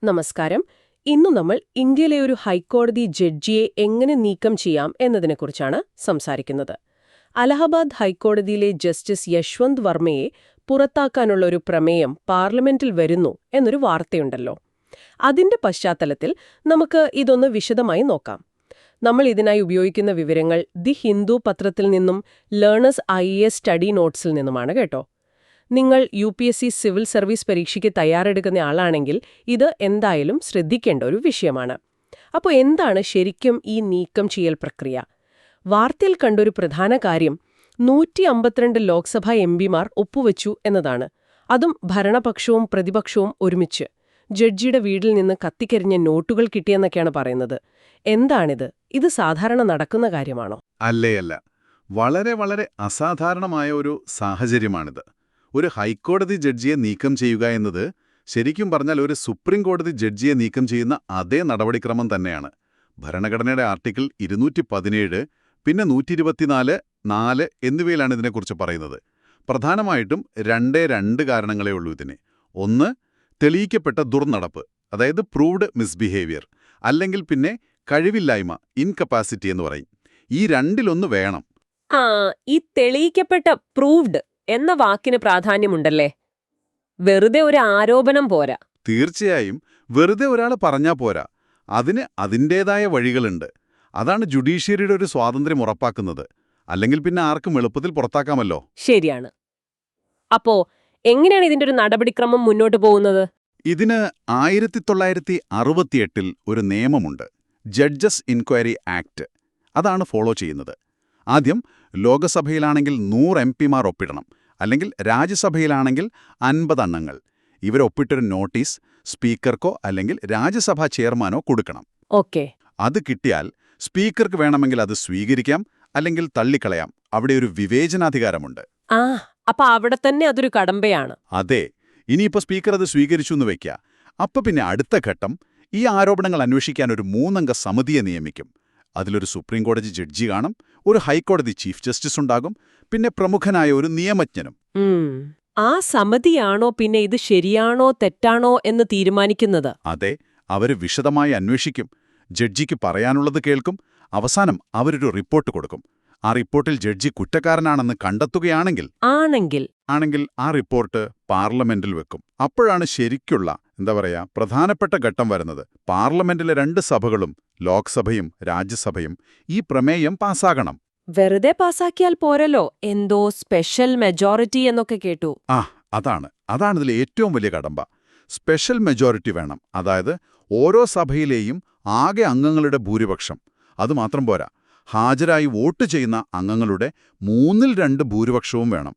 നമസ്കാരം. ഇന്നു നമ്മൾ ഇന്ത്യയിലെ ഒരു ഹൈക്കോടതി ജഡ്ജിയെ എങ്ങനെ നീക്കം ചെയ്യാം എന്നതിനെക്കുറിച്ചാണ് സംസാരിക്കുന്നത്. അലഹബാദ് ഹൈക്കോടതിയിലെ ജസ്റ്റിസ് യശ്വന്ത് വർമ്മയെ പുറത്താക്കാനുള്ള ഒരു പ്രമേയം പാർലമെന്റിൽ വരുന്നു എന്നൊരു വാർത്തയുണ്ടല്ലോ. അതിന്റെ പശ്ചാത്തലത്തിൽ നമുക്ക് ഇതൊന്ന് വിശദമായി നോക്കാം. നമ്മൾ ഇതിനായി ഉപയോഗിക്കുന്ന വിവരങ്ങൾ ദി ഹിന്ദു പത്രത്തിൽ നിന്നും ലേണേഴ്സ് IAS സ്റ്റഡി നോട്ട്സിൽ നിന്നുമാണ് കേട്ടോ. നിങ്ങൾ UPSC സിവിൽ സർവീസ് പരീക്ഷയ്ക്ക് തയ്യാറെടുക്കുന്ന ആളാണെങ്കിൽ ഇത് എന്തായാലും ശ്രദ്ധിക്കേണ്ട ഒരു വിഷയമാണ്. അപ്പോൾ എന്താണ് ശരിക്കും ഈ നീക്കം ചെയ്യൽ പ്രക്രിയ? വാർത്തയിൽ കണ്ടൊരു പ്രധാന കാര്യം 152 ലോക്സഭാ MPമാർ ഒപ്പുവെച്ചു എന്നതാണ്. അതും ഭരണപക്ഷവും പ്രതിപക്ഷവും ഒരുമിച്ച്. ജഡ്ജിയുടെ വീട്ടിൽ നിന്ന് കത്തിക്കരിഞ്ഞ നോട്ടുകൾ കിട്ടിയെന്നൊക്കെയാണ് പറയുന്നത്. എന്താണിത്? ഇത് സാധാരണ നടക്കുന്ന കാര്യമാണോ? അല്ല. വളരെ വളരെ അസാധാരണമായ ഒരു സാഹചര്യമാണിത്. ഒരു ഹൈക്കോടതി ജഡ്ജിയെ നീക്കം ചെയ്യുക എന്നത് ശരിക്കും പറഞ്ഞാൽ ഒരു സുപ്രീം കോടതി ജഡ്ജിയെ നീക്കം ചെയ്യുന്ന അതേ നടപടിക്രമം തന്നെയാണ്. ഭരണഘടനയുടെ ആർട്ടിക്കിൾ 217, പിന്നെ 124, 4 എന്നിവയിലാണ് ഇതിനെക്കുറിച്ച് പറയുന്നത്. പ്രധാനമായിട്ടും രണ്ട് കാരണങ്ങളേ ഉള്ളൂ ഇതിന്. ഒന്ന്, തെളിയിക്കപ്പെട്ട ദുർനടപ്പ്, അതായത് പ്രൂവ്ഡ് മിസ്ബിഹേവിയർ, അല്ലെങ്കിൽ പിന്നെ കഴിവില്ലായ്മ, ഇൻകപ്പാസിറ്റി എന്ന് പറയും. ഈ രണ്ടിലൊന്ന് വേണം. ഈ തെളിയിക്കപ്പെട്ട പ്രൂവ്ഡ് എന്ന വാക്കിന് പ്രാധാന്യമുണ്ടല്ലേ? വെറുതെ ഒരു ആരോപണം പോരാ. തീർച്ചയായും വെറുതെ ഒരാൾ പറഞ്ഞാ പോരാ. അതിന് അതിൻ്റേതായ വഴികളുണ്ട്. അതാണ് ജുഡീഷ്യറിയുടെ ഒരു സ്വാതന്ത്ര്യം ഉറപ്പാക്കുന്നത്. അല്ലെങ്കിൽ പിന്നെ ആർക്കും എളുപ്പത്തിൽ പുറത്താക്കാമല്ലോ. ശരിയാണ്. അപ്പോ എങ്ങനെയാണ് ഇതിന്റെ ഒരു നടപടിക്രമം മുന്നോട്ട് പോകുന്നത്? ഇതിന് 1968 ഒരു നിയമമുണ്ട്, ജഡ്ജസ് ഇൻക്വയറി ആക്ട്. അതാണ് ഫോളോ ചെയ്യുന്നത്. ആദ്യം ലോകസഭയിലാണെങ്കിൽ 100 MPമാർ ഒപ്പിടണം, അല്ലെങ്കിൽ രാജ്യസഭയിലാണെങ്കിൽ 50 അംഗങ്ങൾ. ഇവരൊപ്പിട്ടൊരു നോട്ടീസ് സ്പീക്കർക്കോ അല്ലെങ്കിൽ രാജ്യസഭാ ചെയർമാനോ കൊടുക്കണം. ഓക്കെ. അത് കിട്ടിയാൽ സ്പീക്കർക്ക് വേണമെങ്കിൽ അത് സ്വീകരിക്കാം, അല്ലെങ്കിൽ തള്ളിക്കളയാം. അവിടെ ഒരു വിവേചനാധികാരമുണ്ട്. അപ്പൊ അവിടെ തന്നെ അതൊരു കടമ്പയാണ്. അതെ. ഇനിയിപ്പോൾ സ്പീക്കർ അത് സ്വീകരിച്ചു എന്ന് വയ്ക്കുക. അപ്പൊ പിന്നെ അടുത്ത ഘട്ടം, ഈ ആരോപണങ്ങൾ അന്വേഷിക്കാൻ ഒരു 3 അംഗ സമിതിയെ നിയമിക്കും. അതിലൊരു സുപ്രീം കോടതി ജഡ്ജി കാണും, ഒരു ഹൈക്കോടതി ചീഫ് ജസ്റ്റിസ് ഉണ്ടാകും, പിന്നെ പ്രമുഖനായ ഒരു നിയമജ്ഞനും. ആ സമിതിയാണോ പിന്നെ ഇത് ശരിയാണോ തെറ്റാണോ എന്ന് തീരുമാനിക്കുന്നത്? അതെ, അവര് വിശദമായി അന്വേഷിക്കും, ജഡ്ജിക്ക് പറയാനുള്ളത് കേൾക്കും, അവസാനം അവരൊരു റിപ്പോർട്ട് കൊടുക്കും. ആ റിപ്പോർട്ടിൽ ജഡ്ജി കുറ്റക്കാരനാണെന്ന് കണ്ടെത്തുകയാണെങ്കിൽ ആണെങ്കിൽ ആ റിപ്പോർട്ട് പാർലമെന്റിൽ വെക്കും. അപ്പോഴാണ് ശരിക്കുള്ള പ്രധാനപ്പെട്ട ഘട്ടം വരുന്നത്. പാർലമെന്റിലെ 2 സഭകളും, ലോക്സഭയും രാജ്യസഭയും, ഈ പ്രമേയം പാസ്സാകണം. വെറുതെ പാസാക്കിയാൽ പോരല്ലോ, എന്തോ സ്പെഷ്യൽ മെജോറിറ്റി എന്നൊക്കെ കേട്ടു. അതാണ് ഇതിലെ ഏറ്റവും വലിയ കടമ്പ. സ്പെഷ്യൽ മെജോറിറ്റി വേണം. അതായത് ഓരോ സഭയിലെയും ആകെ അംഗങ്ങളുടെ ഭൂരിപക്ഷം. അതുമാത്രം പോരാ, ഹാജരായി വോട്ട് ചെയ്യുന്ന അംഗങ്ങളുടെ 2/3 ഭൂരിപക്ഷവും വേണം.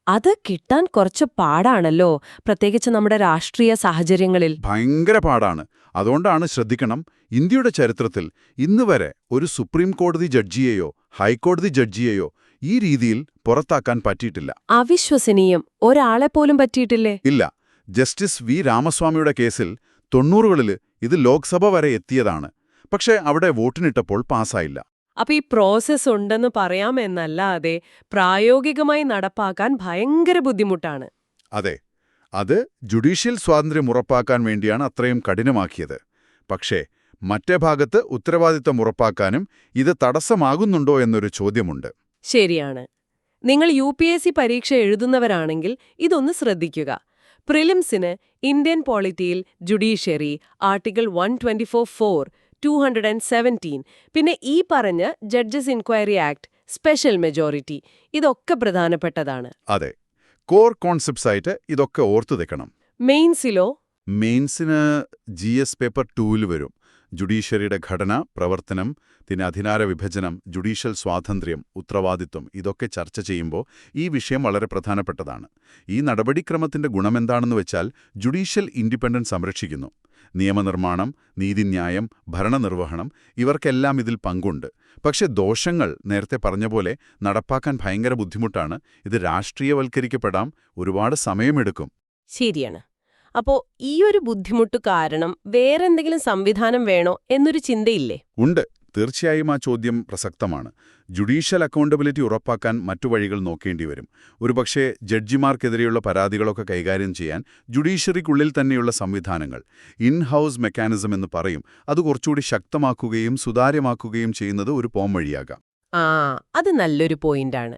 അത് കിട്ടാൻ കുറച്ച് പാടാണല്ലോ, പ്രത്യേകിച്ച് നമ്മുടെ രാഷ്ട്രീയ സാഹചര്യങ്ങളിൽ. ഭയങ്കര പാടാണ്. അതുകൊണ്ടാണ് ശ്രദ്ധിക്കണം, ഇന്ത്യയുടെ ചരിത്രത്തിൽ ഇന്നുവരെ ഒരു സുപ്രീം കോടതി ജഡ്ജിയെയോ ഹൈക്കോടതി ജഡ്ജിയെയോ ഈ രീതിയിൽ പുറത്താക്കാൻ പറ്റിയിട്ടില്ല. അവിശ്വസനീയം. ഒരാളെപ്പോലും പറ്റിയിട്ടില്ലേ? ഇല്ല. Justice V. രാമസ്വാമിയുടെ കേസിൽ 90കളിൽ ഇത് ലോക്സഭ വരെ എത്തിയതാണ്. പക്ഷേ അവിടെ വോട്ടിനിട്ടപ്പോൾ പാസ്സായില്ല. അപ്പൊ ഈ പ്രോസസ് ഉണ്ടെന്ന് പറയാമെന്നല്ലാതെ പ്രായോഗികമായി നടപ്പാക്കാൻ ഭയങ്കര ബുദ്ധിമുട്ടാണ്. അതെ, അത് ജുഡീഷ്യൽ സ്വാതന്ത്ര്യം ഉറപ്പാക്കാൻ വേണ്ടിയാണ് അത്രയും കഠിനമാക്കിയത്. പക്ഷേ മറ്റേ ഭാഗത്ത് ഉത്തരവാദിത്തം ഉറപ്പാക്കാനും ഇത് തടസ്സമാകുന്നുണ്ടോ എന്നൊരു ചോദ്യമുണ്ട്. ശരിയാണ്. നിങ്ങൾ UPSC പരീക്ഷ എഴുതുന്നവരാണെങ്കിൽ ഇതൊന്ന് ശ്രദ്ധിക്കുക. പ്രിലിംസിന് ഇന്ത്യൻ പോളിറ്റിയിൽ ജുഡീഷ്യറി, ആർട്ടിക്കിൾ 124(4), 217, പിന്നെ ഈ പറഞ്ഞ judges inquiry act, special majority, ഇതൊക്കെ പ്രധാനപ്പെട്ടതാണ്. അതെ, കോർ കോൺസെപ്റ്റ്സ് ആയിട്ട് ഇതൊക്കെ ഓർത്തു വെക്കണം. മെയിൻസിന് GS പേപ്പർ 2ൽ വരും. ജുഡീഷ്യറിയുടെ ഘടന, പ്രവർത്തനം, പിന്നെ അധികാര വിഭജനം, ജുഡീഷ്യൽ സ്വാതന്ത്ര്യം, ഉത്തരവാദിത്വം, ഇതൊക്കെ ചർച്ച ചെയ്യുമ്പോൾ ഈ വിഷയം വളരെ പ്രധാനപ്പെട്ടതാണ്. ഈ നടപടിക്രമത്തിന്റെ ഗുണമെന്താണെന്ന് വെച്ചാൽ ജുഡീഷ്യൽ ഇൻഡിപെൻഡൻസ് സംരക്ഷിക്കുന്നു. നിയമനിർമ്മാണം, നീതിന്യായം, ഭരണനിർവഹണം, ഇവർക്കെല്ലാം ഇതിൽ പങ്കുണ്ട്. പക്ഷെ ദോഷങ്ങൾ നേരത്തെ പറഞ്ഞ പോലെ നടപ്പാക്കാൻ ഭയങ്കര ബുദ്ധിമുട്ടാണ്. ഇത് രാഷ്ട്രീയവൽക്കരിക്കപ്പെടാം, ഒരുപാട് സമയമെടുക്കും. ശരിയാണ്. അപ്പോ ഈയൊരു ബുദ്ധിമുട്ട് കാരണം വേറെന്തെങ്കിലും സംവിധാനം വേണോ എന്നൊരു ചിന്തയില്ലേ? ഉണ്ട്, തീർച്ചയായും ആ ചോദ്യം പ്രസക്തമാണ്. ജുഡീഷ്യൽ അക്കൗണ്ടബിലിറ്റി ഉറപ്പാക്കാൻ മറ്റു വഴികൾ നോക്കേണ്ടി വരും. ഒരുപക്ഷേ ജഡ്ജിമാർക്കെതിരെയുള്ള പരാതികളൊക്കെ കൈകാര്യം ചെയ്യാൻ ജുഡീഷ്യറിക്കുള്ളിൽ തന്നെയുള്ള സംവിധാനങ്ങൾ, ഇൻ-ഹൗസ് മെക്കാനിസം എന്ന് പറയും, അത് കുറച്ചുകൂടി ശക്തമാക്കുകയും സുതാര്യമാക്കുകയും ചെയ്യുന്നത് ഒരു പോംവഴിയാകാം. ആ, അത് നല്ലൊരു പോയിന്റാണ്.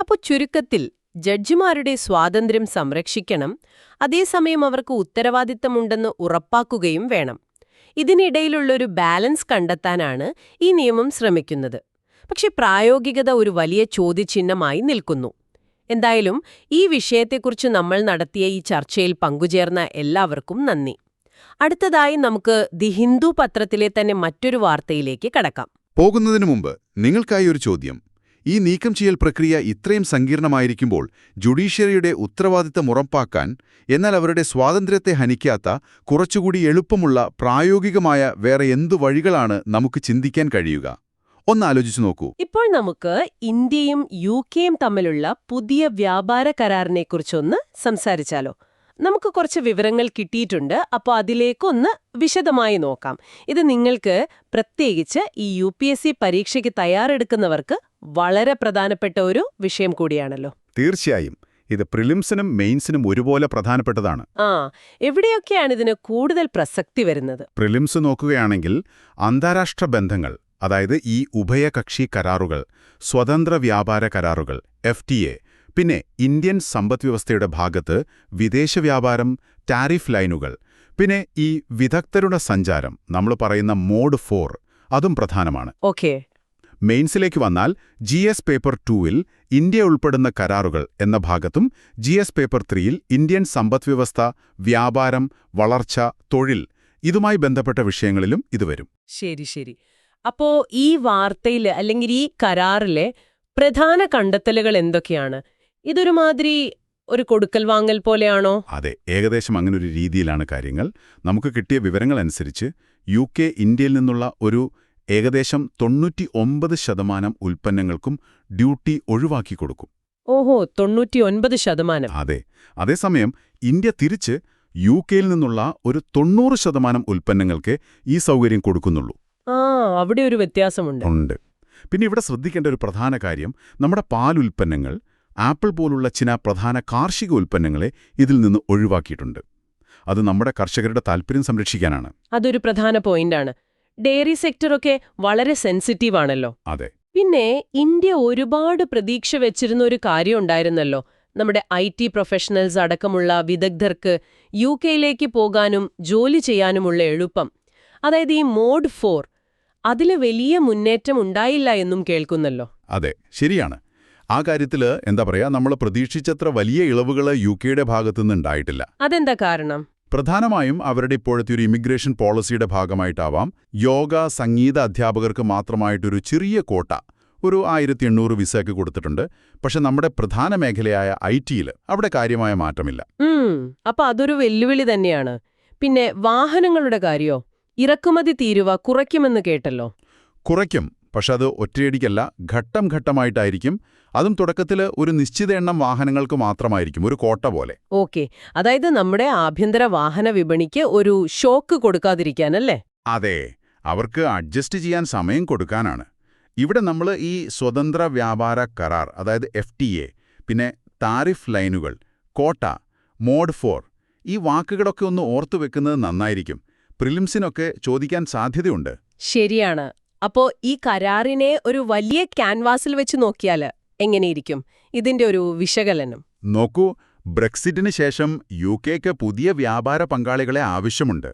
അപ്പോൾ ചുരുക്കത്തിൽ ജഡ്ജിമാരുടെ സ്വാതന്ത്ര്യം സംരക്ഷിക്കണം, അതേസമയം അവർക്ക് ഉത്തരവാദിത്തമുണ്ടെന്ന് ഉറപ്പാക്കുകയും വേണം. ഇതിനിടയിലുള്ളൊരു ബാലൻസ് കണ്ടെത്താനാണ് ഈ നിയമം ശ്രമിക്കുന്നത്. പക്ഷെ പ്രായോഗികത ഒരു വലിയ ചോദ്യചിഹ്നമായി നിൽക്കുന്നു. എന്തായാലും ഈ വിഷയത്തെക്കുറിച്ച് നമ്മൾ നടത്തിയ ഈ ചർച്ചയിൽ പങ്കുചേർന്ന എല്ലാവർക്കും നന്ദി. അടുത്തതായി നമുക്ക് ദി ഹിന്ദു പത്രത്തിലെ തന്നെ മറ്റൊരു വാർത്തയിലേക്ക് കടക്കാം. പോകുന്നതിനു മുമ്പ് നിങ്ങൾക്കായി ഒരു ചോദ്യം. ഈ നീക്കം ചെയ്യൽ പ്രക്രിയ ഇത്രയും സങ്കീർണമായിരിക്കുമ്പോൾ ജുഡീഷ്യറിയുടെ ഉത്തരവാദിത്തം ഉറപ്പാക്കാൻ, എന്നാൽ അവരുടെ സ്വാതന്ത്ര്യത്തെ ഹനിക്കാത്ത കുറച്ചുകൂടി എളുപ്പമുള്ള പ്രായോഗികമായ വേറെ എന്തു വഴികളാണ് നമുക്ക് ചിന്തിക്കാൻ കഴിയുക? ഒന്നാലോചിച്ചു നോക്കൂ. ഇപ്പോൾ നമുക്ക് ഇന്ത്യയും UK-യും തമ്മിലുള്ള പുതിയ വ്യാപാര കരാറിനെക്കുറിച്ചൊന്ന് സംസാരിച്ചാലോ? നമുക്ക് കുറച്ച് വിവരങ്ങൾ കിട്ടിയിട്ടുണ്ട്, അപ്പോൾ അതിലേക്കൊന്ന് വിശദമായി നോക്കാം. ഇത് നിങ്ങൾക്ക്, പ്രത്യേകിച്ച് ഈ UPSC പരീക്ഷയ്ക്ക് തയ്യാറെടുക്കുന്നവർക്ക് വളരെ പ്രധാനപ്പെട്ട ഒരു വിഷയം കൂടിയാണല്ലോ. തീർച്ചയായും ഇത് പ്രിലിംസിനും മെയിൻസിനും ഒരുപോലെ പ്രധാനപ്പെട്ടതാണ്. എവിടെയൊക്കെയാണ് ഇതിന് കൂടുതൽ പ്രസക്തി വരുന്നത്? പ്രിലിംസ് നോക്കുകയാണെങ്കിൽ അന്താരാഷ്ട്ര ബന്ധങ്ങൾ, അതായത് ഈ ഉഭയകക്ഷി കരാറുകൾ, സ്വതന്ത്ര വ്യാപാര കരാറുകൾ FTA, പിന്നെ ഇന്ത്യൻ സമ്പദ്വ്യവസ്ഥയുടെ ഭാഗത്ത് വിദേശ വ്യാപാരം, ടാരിഫ് ലൈനുകൾ, പിന്നെ ഈ വിദഗ്ധരുടെ സഞ്ചാരം, നമ്മൾ പറയുന്ന മോഡ് 4, അതും പ്രധാനമാണ്. ഓക്കെ. മെയിൻസിലേക്ക് വന്നാൽ GS പേപ്പർ 2-ൽ ഇന്ത്യ ഉൾപ്പെടുന്ന കരാറുകൾ എന്ന ഭാഗത്തും GS പേപ്പർ 3-ൽ ഇന്ത്യൻ സമ്പദ്വ്യവസ്ഥ, വ്യാപാരം, വളർച്ച, തൊഴിൽ, ഇതുമായി ബന്ധപ്പെട്ട വിഷയങ്ങളിലും ഇത് വരും. ശരി. അപ്പോ ഈ വാർത്തയിൽ അല്ലെങ്കിൽ ഈ കരാറിലെ പ്രധാന കണ്ടെത്തലുകൾ എന്തൊക്കെയാണ്? ഇതൊരുമാതിരി ഒരു കൊടുക്കൽ വാങ്ങൽ പോലെയാണോ? അതെ, ഏകദേശം അങ്ങനൊരു രീതിയിലാണ് കാര്യങ്ങൾ. നമുക്ക് കിട്ടിയ വിവരങ്ങളനുസരിച്ച് UK ഇന്ത്യയിൽ നിന്നുള്ള ഒരു ഏകദേശം 99% ഉൽപ്പന്നങ്ങൾക്കും ഡ്യൂട്ടി ഒഴിവാക്കി കൊടുക്കും. ഓഹോ, 99%. അതെ. അതേസമയം ഇന്ത്യ തിരിച്ച് UK-യിൽ നിന്നുള്ള ഒരു 90% ഉൽപ്പന്നങ്ങൾക്ക് ഈ സൗകര്യം കൊടുക്കുന്നുള്ളൂ. അവിടെ ഒരു വ്യത്യാസമുണ്ട്. ഉണ്ട്. പിന്നെ ഇവിടെ ശ്രദ്ധിക്കേണ്ട ഒരു പ്രധാന കാര്യം, നമ്മുടെ പാലുൽപ്പന്നങ്ങൾ, ആപ്പിൾ പോലുള്ള ചില പ്രധാന കാർഷിക ഉൽപ്പന്നങ്ങളെ ഇതിൽ നിന്ന് ഒഴിവാക്കിയിട്ടുണ്ട്. അത് നമ്മുടെ കർഷകരുടെ താൽപ്പര്യം സംരക്ഷിക്കാനാണ്. അതൊരു പ്രധാന പോയിന്റാണ്. ഡെയറി സെക്ടറൊക്കെ വളരെ സെൻസിറ്റീവ് ആണല്ലോ. അതെ. പിന്നെ ഇന്ത്യ ഒരുപാട് പ്രതീക്ഷ വെച്ചിരുന്ന ഒരു കാര്യം ഉണ്ടായിരുന്നല്ലോ, നമ്മുടെ IT പ്രൊഫഷണൽസ് അടക്കമുള്ള വിദഗ്ധർക്ക് UK-യിലേക്ക് പോകാനും ജോലി ചെയ്യാനുമുള്ള എളുപ്പം, അതായത് ഈ മോഡ് 4, അതിൽ വലിയ മുന്നേറ്റം ഉണ്ടായില്ല എന്നും കേൾക്കുന്നല്ലോ. അതെ, ശരിയാണ്. ആ കാര്യത്തിൽ നമ്മൾ പ്രതീക്ഷിച്ചത്ര വലിയ ഇളവുകൾ UK-യുടെ ഭാഗത്തുനിന്ന് ഉണ്ടായിട്ടില്ല. അതെന്താ കാരണം? പ്രധാനമായും അവരുടെ ഇപ്പോഴത്തെ ഒരു ഇമിഗ്രേഷൻ പോളിസിയുടെ ഭാഗമായിട്ടാവാം. യോഗ, സംഗീത അധ്യാപകർക്ക് മാത്രമായിട്ടൊരു ചെറിയ കോട്ട, ഒരു 1800 വിസയ്ക്ക് കൊടുത്തിട്ടുണ്ട്. പക്ഷെ നമ്മുടെ പ്രധാന മേഖലയായ IT-യിൽ അവിടെ കാര്യമായ മാറ്റമില്ല. അപ്പൊ അതൊരു വെല്ലുവിളി തന്നെയാണ്. പിന്നെ വാഹനങ്ങളുടെ കാര്യോ? ഇറക്കുമതി തീരുവ കുറയ്ക്കുമെന്ന് കേട്ടല്ലോ. കുറയ്ക്കും, പക്ഷെ അത് ഒറ്റയടിക്കല്ല, ഘട്ടം ഘട്ടമായിട്ടായിരിക്കും. അതും തുടക്കത്തിൽ ഒരു നിശ്ചിത എണ്ണം വാഹനങ്ങൾക്ക് മാത്രമായിരിക്കും, ഒരു കോട്ട പോലെ. ഓക്കെ, അതായത് നമ്മുടെ ആഭ്യന്തര വാഹന വിപണിക്ക് ഒരു ഷോക്ക് കൊടുക്കാതിരിക്കാനല്ലേ? അതെ, അവർക്ക് അഡ്ജസ്റ്റ് ചെയ്യാൻ സമയം കൊടുക്കാനാണ്. ഇവിടെ നമ്മൾ ഈ സ്വതന്ത്ര വ്യാപാര കരാർ, അതായത് FTA, പിന്നെ താരിഫ് ലൈനുകൾ, കോട്ട, മോഡ് 4, ഈ വാക്കുകളൊക്കെ ഒന്ന് ഓർത്തുവെക്കുന്നത് നന്നായിരിക്കും. പ്രിലിംസിനൊക്കെ ചോദിക്കാൻ സാധ്യതയുണ്ട്. ശരിയാണ്. അപ്പോ ഈ കരാറിനെ ഒരു വലിയ ക്യാൻവാസിൽ വെച്ച് നോക്കിയാൽ എങ്ങനെയിരിക്കും ഇതിന്റെ ഒരു വിശകലനം? നോക്കൂ, ബ്രെക്സിറ്റിന് ശേഷം UK-ക്ക് പുതിയ വ്യാപാര പങ്കാളികളെ ആവശ്യമുണ്ട്.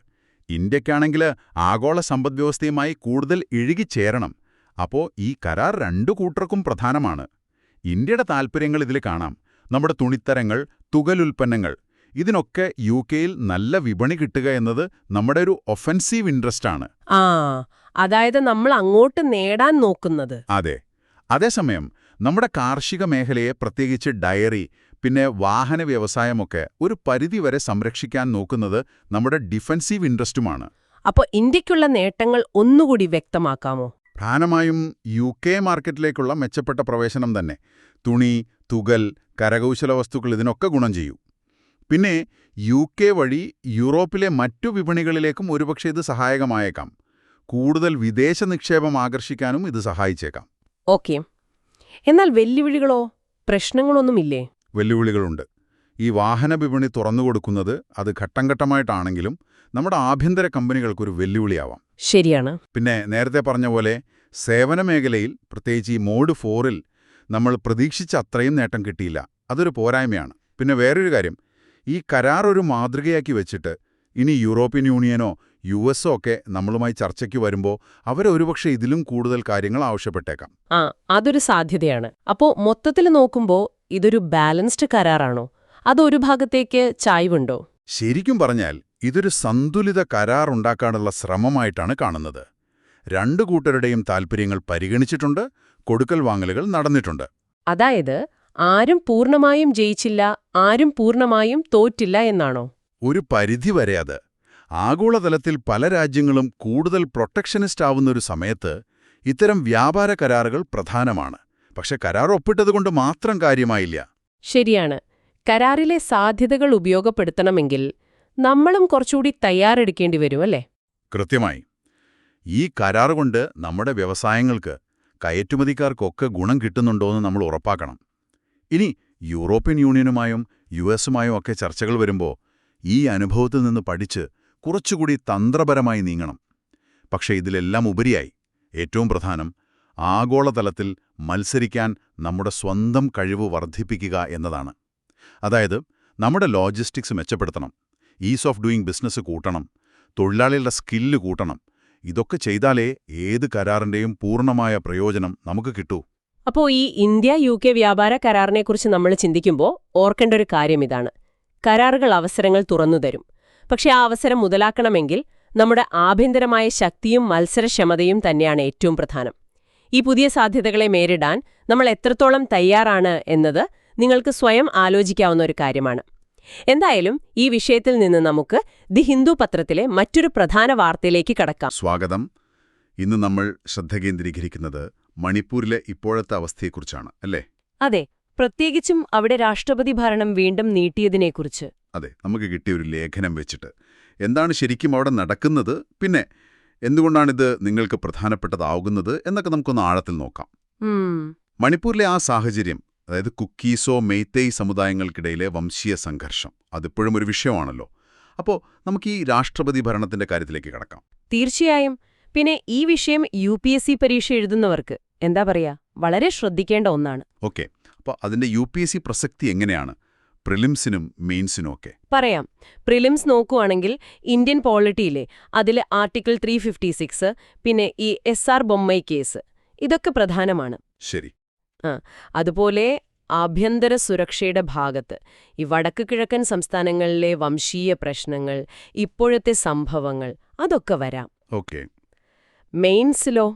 ഇന്ത്യക്കാണെങ്കിൽ ആഗോള സമ്പദ്വ്യവസ്ഥയുമായി കൂടുതൽ ഇഴുകിച്ചേരണം. അപ്പോൾ ഈ കരാർ രണ്ടു കൂട്ടർക്കും പ്രധാനമാണ്. ഇന്ത്യയുടെ താൽപ്പര്യങ്ങൾ ഇതിൽ കാണാം. നമ്മുടെ തുണിത്തരങ്ങൾ, തുകലുൽപ്പന്നങ്ങൾ, ഇതിനൊക്കെ UK-യിൽ നല്ല വിപണി കിട്ടുക എന്നത് നമ്മുടെ ഒരു ഒഫൻസീവ് ഇൻട്രസ്റ്റാണ്. അതായത് നമ്മൾ അങ്ങോട്ട് നേടാൻ നോക്കുന്നത്. അതെ. അതേസമയം നമ്മുടെ കാർഷിക മേഖലയെ, പ്രത്യേകിച്ച് ഡയറി, പിന്നെ വാഹന വ്യവസായമൊക്കെ ഒരു പരിധിവരെ സംരക്ഷിക്കാൻ നോക്കുന്നത് നമ്മുടെ ഡിഫൻസീവ് ഇൻട്രസ്റ്റുമാണ്. അപ്പോൾ ഇന്ത്യക്കുള്ള നേട്ടങ്ങൾ ഒന്നുകൂടി വ്യക്തമാക്കാമോ? പ്രധാനമായും UK മാർക്കറ്റിലേക്കുള്ള മെച്ചപ്പെട്ട പ്രവേശനം തന്നെ. തുണി, തുകൽ, കരകൗശല വസ്തുക്കൾ, ഇതിനൊക്കെ ഗുണം ചെയ്യും. പിന്നെ UK വഴി യൂറോപ്പിലെ മറ്റു വിപണികളിലേക്കും ഒരുപക്ഷെ ഇത് സഹായകമായേക്കാം. കൂടുതൽ വിദേശ നിക്ഷേപം ആകർഷിക്കാനും ഇത് സഹായിച്ചേക്കാം. ഓക്കെ. എന്നാൽ വെല്ലുവിളികളോ പ്രശ്നങ്ങളൊന്നുമില്ലേ? വെല്ലുവിളികളുണ്ട്. ഈ വാഹന വിപണി തുറന്നുകൊടുക്കുന്നത് അത് ഘട്ടം ഘട്ടമായിട്ടാണെങ്കിലും നമ്മുടെ ആഭ്യന്തര കമ്പനികൾക്കൊരു വെല്ലുവിളിയാവാം. ശരിയാണ്. പിന്നെ നേരത്തെ പറഞ്ഞ പോലെ സേവന മേഖലയിൽ, പ്രത്യേകിച്ച് ഈ മോഡ് 4-ൽ നമ്മൾ പ്രതീക്ഷിച്ച അത്രയും നേട്ടം കിട്ടിയില്ല. അതൊരു പോരായ്മയാണ്. പിന്നെ വേറൊരു കാര്യം, ഈ കരാർ ഒരു മാതൃകയാക്കി വെച്ചിട്ട് ഇനി യൂറോപ്യൻ യൂണിയനോ US ഒക്കെ നമ്മളുമായി ചർച്ചയ്ക്ക് വരുമ്പോൾ അവരൊരുപക്ഷെ ഇതിലും കൂടുതൽ കാര്യങ്ങൾ ആവശ്യപ്പെട്ടേക്കാം. അതൊരു സാധ്യതയാണ്. അപ്പോ മൊത്തത്തിൽ നോക്കുമ്പോൾ ഇതൊരു ബാലൻസ്ഡ് കരാറാണോ അതോ ഒരു ഭാഗത്തേക്ക് ചായ്വുണ്ടോ? ശരിക്കും പറഞ്ഞാൽ ഇതൊരു സന്തുലിത കരാർ ഉണ്ടാക്കാനുള്ള ശ്രമമായിട്ടാണ് കാണുന്നത്. രണ്ടു കൂട്ടരുടെയും താൽപ്പര്യങ്ങൾ പരിഗണിച്ചിട്ടുണ്ട്, കൊടുക്കൽ വാങ്ങലുകൾ നടന്നിട്ടുണ്ട്. അതായത് ആരും പൂർണ്ണമായും ജയിച്ചില്ല, ആരും പൂർണ്ണമായും തോറ്റില്ല എന്നാണോ? ഒരു പരിധിവരെ അത്. ആഗോളതലത്തിൽ പല രാജ്യങ്ങളും കൂടുതൽ പ്രൊട്ടക്ഷനിസ്റ്റ് ആവുന്നൊരു സമയത്ത് ഇത്തരം വ്യാപാര കരാറുകൾ പ്രധാനമാണ്. പക്ഷെ കരാർ ഒപ്പിട്ടതുകൊണ്ട് മാത്രം കാര്യമായില്ല. ശരിയാണ്. കരാറിലെ സാധ്യതകൾ ഉപയോഗപ്പെടുത്തണമെങ്കിൽ നമ്മളും കുറച്ചുകൂടി തയ്യാറെടുക്കേണ്ടി വരും, അല്ലേ? കൃത്യമായി. ഈ കരാർ കൊണ്ട് നമ്മുടെ വ്യവസായങ്ങൾക്ക്, കയറ്റുമതിക്കാർക്കൊക്കെ ഗുണം കിട്ടുന്നുണ്ടോയെന്ന് നമ്മൾ ഉറപ്പാക്കണം. ഇനി യൂറോപ്യൻ യൂണിയനുമായും US-ഉമായും ഒക്കെ ചർച്ചകൾ വരുമ്പോൾ ഈ അനുഭവത്തിൽ നിന്ന് പഠിച്ച് കുറച്ചുകൂടി തന്ത്രപരമായി നീങ്ങണം. പക്ഷേ ഇതിലെല്ലാം ഉപരിയായി ഏറ്റവും പ്രധാനം ആഗോളതലത്തിൽ മത്സരിക്കാൻ നമ്മുടെ സ്വന്തം കഴിവ് വർദ്ധിപ്പിക്കുക എന്നതാണ്. അതായത് നമ്മുടെ ലോജിസ്റ്റിക്സ് മെച്ചപ്പെടുത്തണം, ഈസ് ഓഫ് ഡൂയിങ് ബിസിനസ് കൂട്ടണം, തൊഴിലാളികളുടെ സ്കില്ല് കൂട്ടണം. ഇതൊക്കെ ചെയ്താലേ ഏത് കരാറിന്റെയും പൂർണ്ണമായ പ്രയോജനം നമുക്ക് കിട്ടൂ. അപ്പോൾ ഈ ഇന്ത്യ-UK വ്യാപാര കരാറിനെക്കുറിച്ച് നമ്മൾ ചിന്തിക്കുമ്പോൾ ഓർക്കേണ്ട ഒരു കാര്യം ഇതാണ്. കരാറുകൾ അവസരങ്ങൾ തുറന്നുതരും. പക്ഷേ ആ അവസരം മുതലാക്കണമെങ്കിൽ നമ്മുടെ ആഭ്യന്തരമായ ശക്തിയും മത്സരക്ഷമതയും തന്നെയാണ് ഏറ്റവും പ്രധാനം. ഈ പുതിയ സാധ്യതകളെ നേരിടാൻ നമ്മൾ എത്രത്തോളം തയ്യാറാണ് എന്നത് നിങ്ങൾക്ക് സ്വയം ആലോചിക്കാവുന്ന ഒരു കാര്യമാണ്. എന്തായാലും ഈ വിഷയത്തിൽ നിന്ന് നമുക്ക് ദി ഹിന്ദു പത്രത്തിലെ മറ്റൊരു പ്രധാന വാർത്തയിലേക്ക് കടക്കാം. സ്വാഗതം. ഇന്ന് നമ്മൾ ശ്രദ്ധ കേന്ദ്രീകരിക്കുന്നത് മണിപ്പൂരിലെ ഇപ്പോഴത്തെ അവസ്ഥയെക്കുറിച്ചാണ്, അല്ലേ? അതെ, പ്രത്യേകിച്ചും അവിടെ രാഷ്ട്രപതി ഭരണം വീണ്ടും നീട്ടിയതിനെക്കുറിച്ച്. അതെ, നമുക്ക് കിട്ടിയ ഒരു ലേഖനം വെച്ചിട്ട് എന്താണ് ശരിക്കും അവിടെ നടക്കുന്നത്, പിന്നെ എന്തുകൊണ്ടാണിത് നിങ്ങൾക്ക് പ്രധാനപ്പെട്ടതാകുന്നത് എന്നൊക്കെ നമുക്കൊന്ന് ആഴത്തിൽ നോക്കാം. മണിപ്പൂരിലെ ആ സാഹചര്യം, അതായത് കുക്കീസോ മെയ്തേയ് സമുദായങ്ങൾക്കിടയിലെ വംശീയ സംഘർഷം, അതിപ്പോഴും ഒരു വിഷയമാണല്ലോ. അപ്പോൾ നമുക്ക് ഈ രാഷ്ട്രപതി ഭരണത്തിന്റെ കാര്യത്തിലേക്ക് കടക്കാം. തീർച്ചയായും. പിന്നെ ഈ വിഷയം UPSC പരീക്ഷ എഴുതുന്നവർക്ക് എന്താ പറയാ, വളരെ ശ്രദ്ധിക്കേണ്ട ഒന്നാണ്. ഓക്കെ, അപ്പോൾ അതിന്റെ UPSC പ്രസക്തി എങ്ങനെയാണ്, പ്രിലിംസിനും മെയിൻസിനും ഒക്കെ? പറയാം. പ്രിലിംസ് നോക്കുവാണെങ്കിൽ ഇന്ത്യൻ പോളിറ്റിയിലെ അതിൽ ആർട്ടിക്കിൾ 356, പിന്നെ ഈ SR ബൊമ്മൈ കേസ്, ഇതൊക്കെ പ്രധാനമാണ്. ശരി. അതുപോലെ ആഭ്യന്തര സുരക്ഷയുടെ ഭാഗത്ത് ഈ വടക്ക് കിഴക്കൻ സംസ്ഥാനങ്ങളിലെ വംശീയ പ്രശ്നങ്ങൾ, ഇപ്പോഴത്തെ സംഭവങ്ങൾ, അതൊക്കെ വരാം. ഓക്കെ. മെയിൻസിലോ?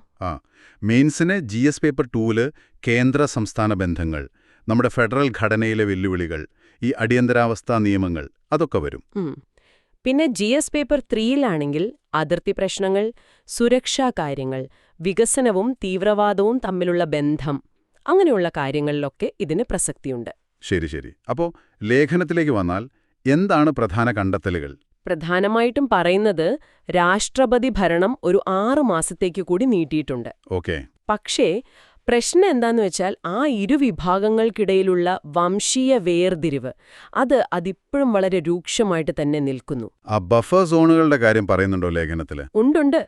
മെയിൻസിന് GS പേപ്പർ 2-ല് കേന്ദ്ര സംസ്ഥാന ബന്ധങ്ങൾ, നമ്മുടെ ഫെഡറൽ ഘടനയിലെ വെല്ലുവിളികൾ, ഈ അടിയന്തരാവസ്ഥാ നിയമങ്ങൾ, അതൊക്കെ വരും. പിന്നെ GS പേപ്പർ 3-ലാണെങ്കിൽ അതിർത്തി പ്രശ്നങ്ങൾ, സുരക്ഷാ കാര്യങ്ങൾ, വികസനവും തീവ്രവാദവും തമ്മിലുള്ള ബന്ധം, അങ്ങനെയുള്ള കാര്യങ്ങളിലൊക്കെ ഇതിന് പ്രസക്തിയുണ്ട്. ശരി ശരി. അപ്പോൾ ലേഖനത്തിലേക്ക് വന്നാൽ എന്താണ് പ്രധാന കണ്ടെത്തലുകൾ? പ്രധാനമായിട്ടും പറയുന്നത് രാഷ്ട്രപതി ഭരണം ഒരു 6 മാസത്തേക്ക് കൂടി നീട്ടിയിട്ടുണ്ട്. ഓക്കെ. പക്ഷേ പ്രശ്നം എന്താന്ന് വെച്ചാൽ ആ ഇരുവിഭാഗങ്ങൾക്കിടയിലുള്ള വംശീയ വേർതിരിവ് അതിപ്പോഴും വളരെ രൂക്ഷമായിട്ട് തന്നെ നിൽക്കുന്നു. ആ ബഫർ സോണുകളുടെ കാര്യം പറയുന്നുണ്ടോ ലേഖനത്തില്? ഉണ്ട്.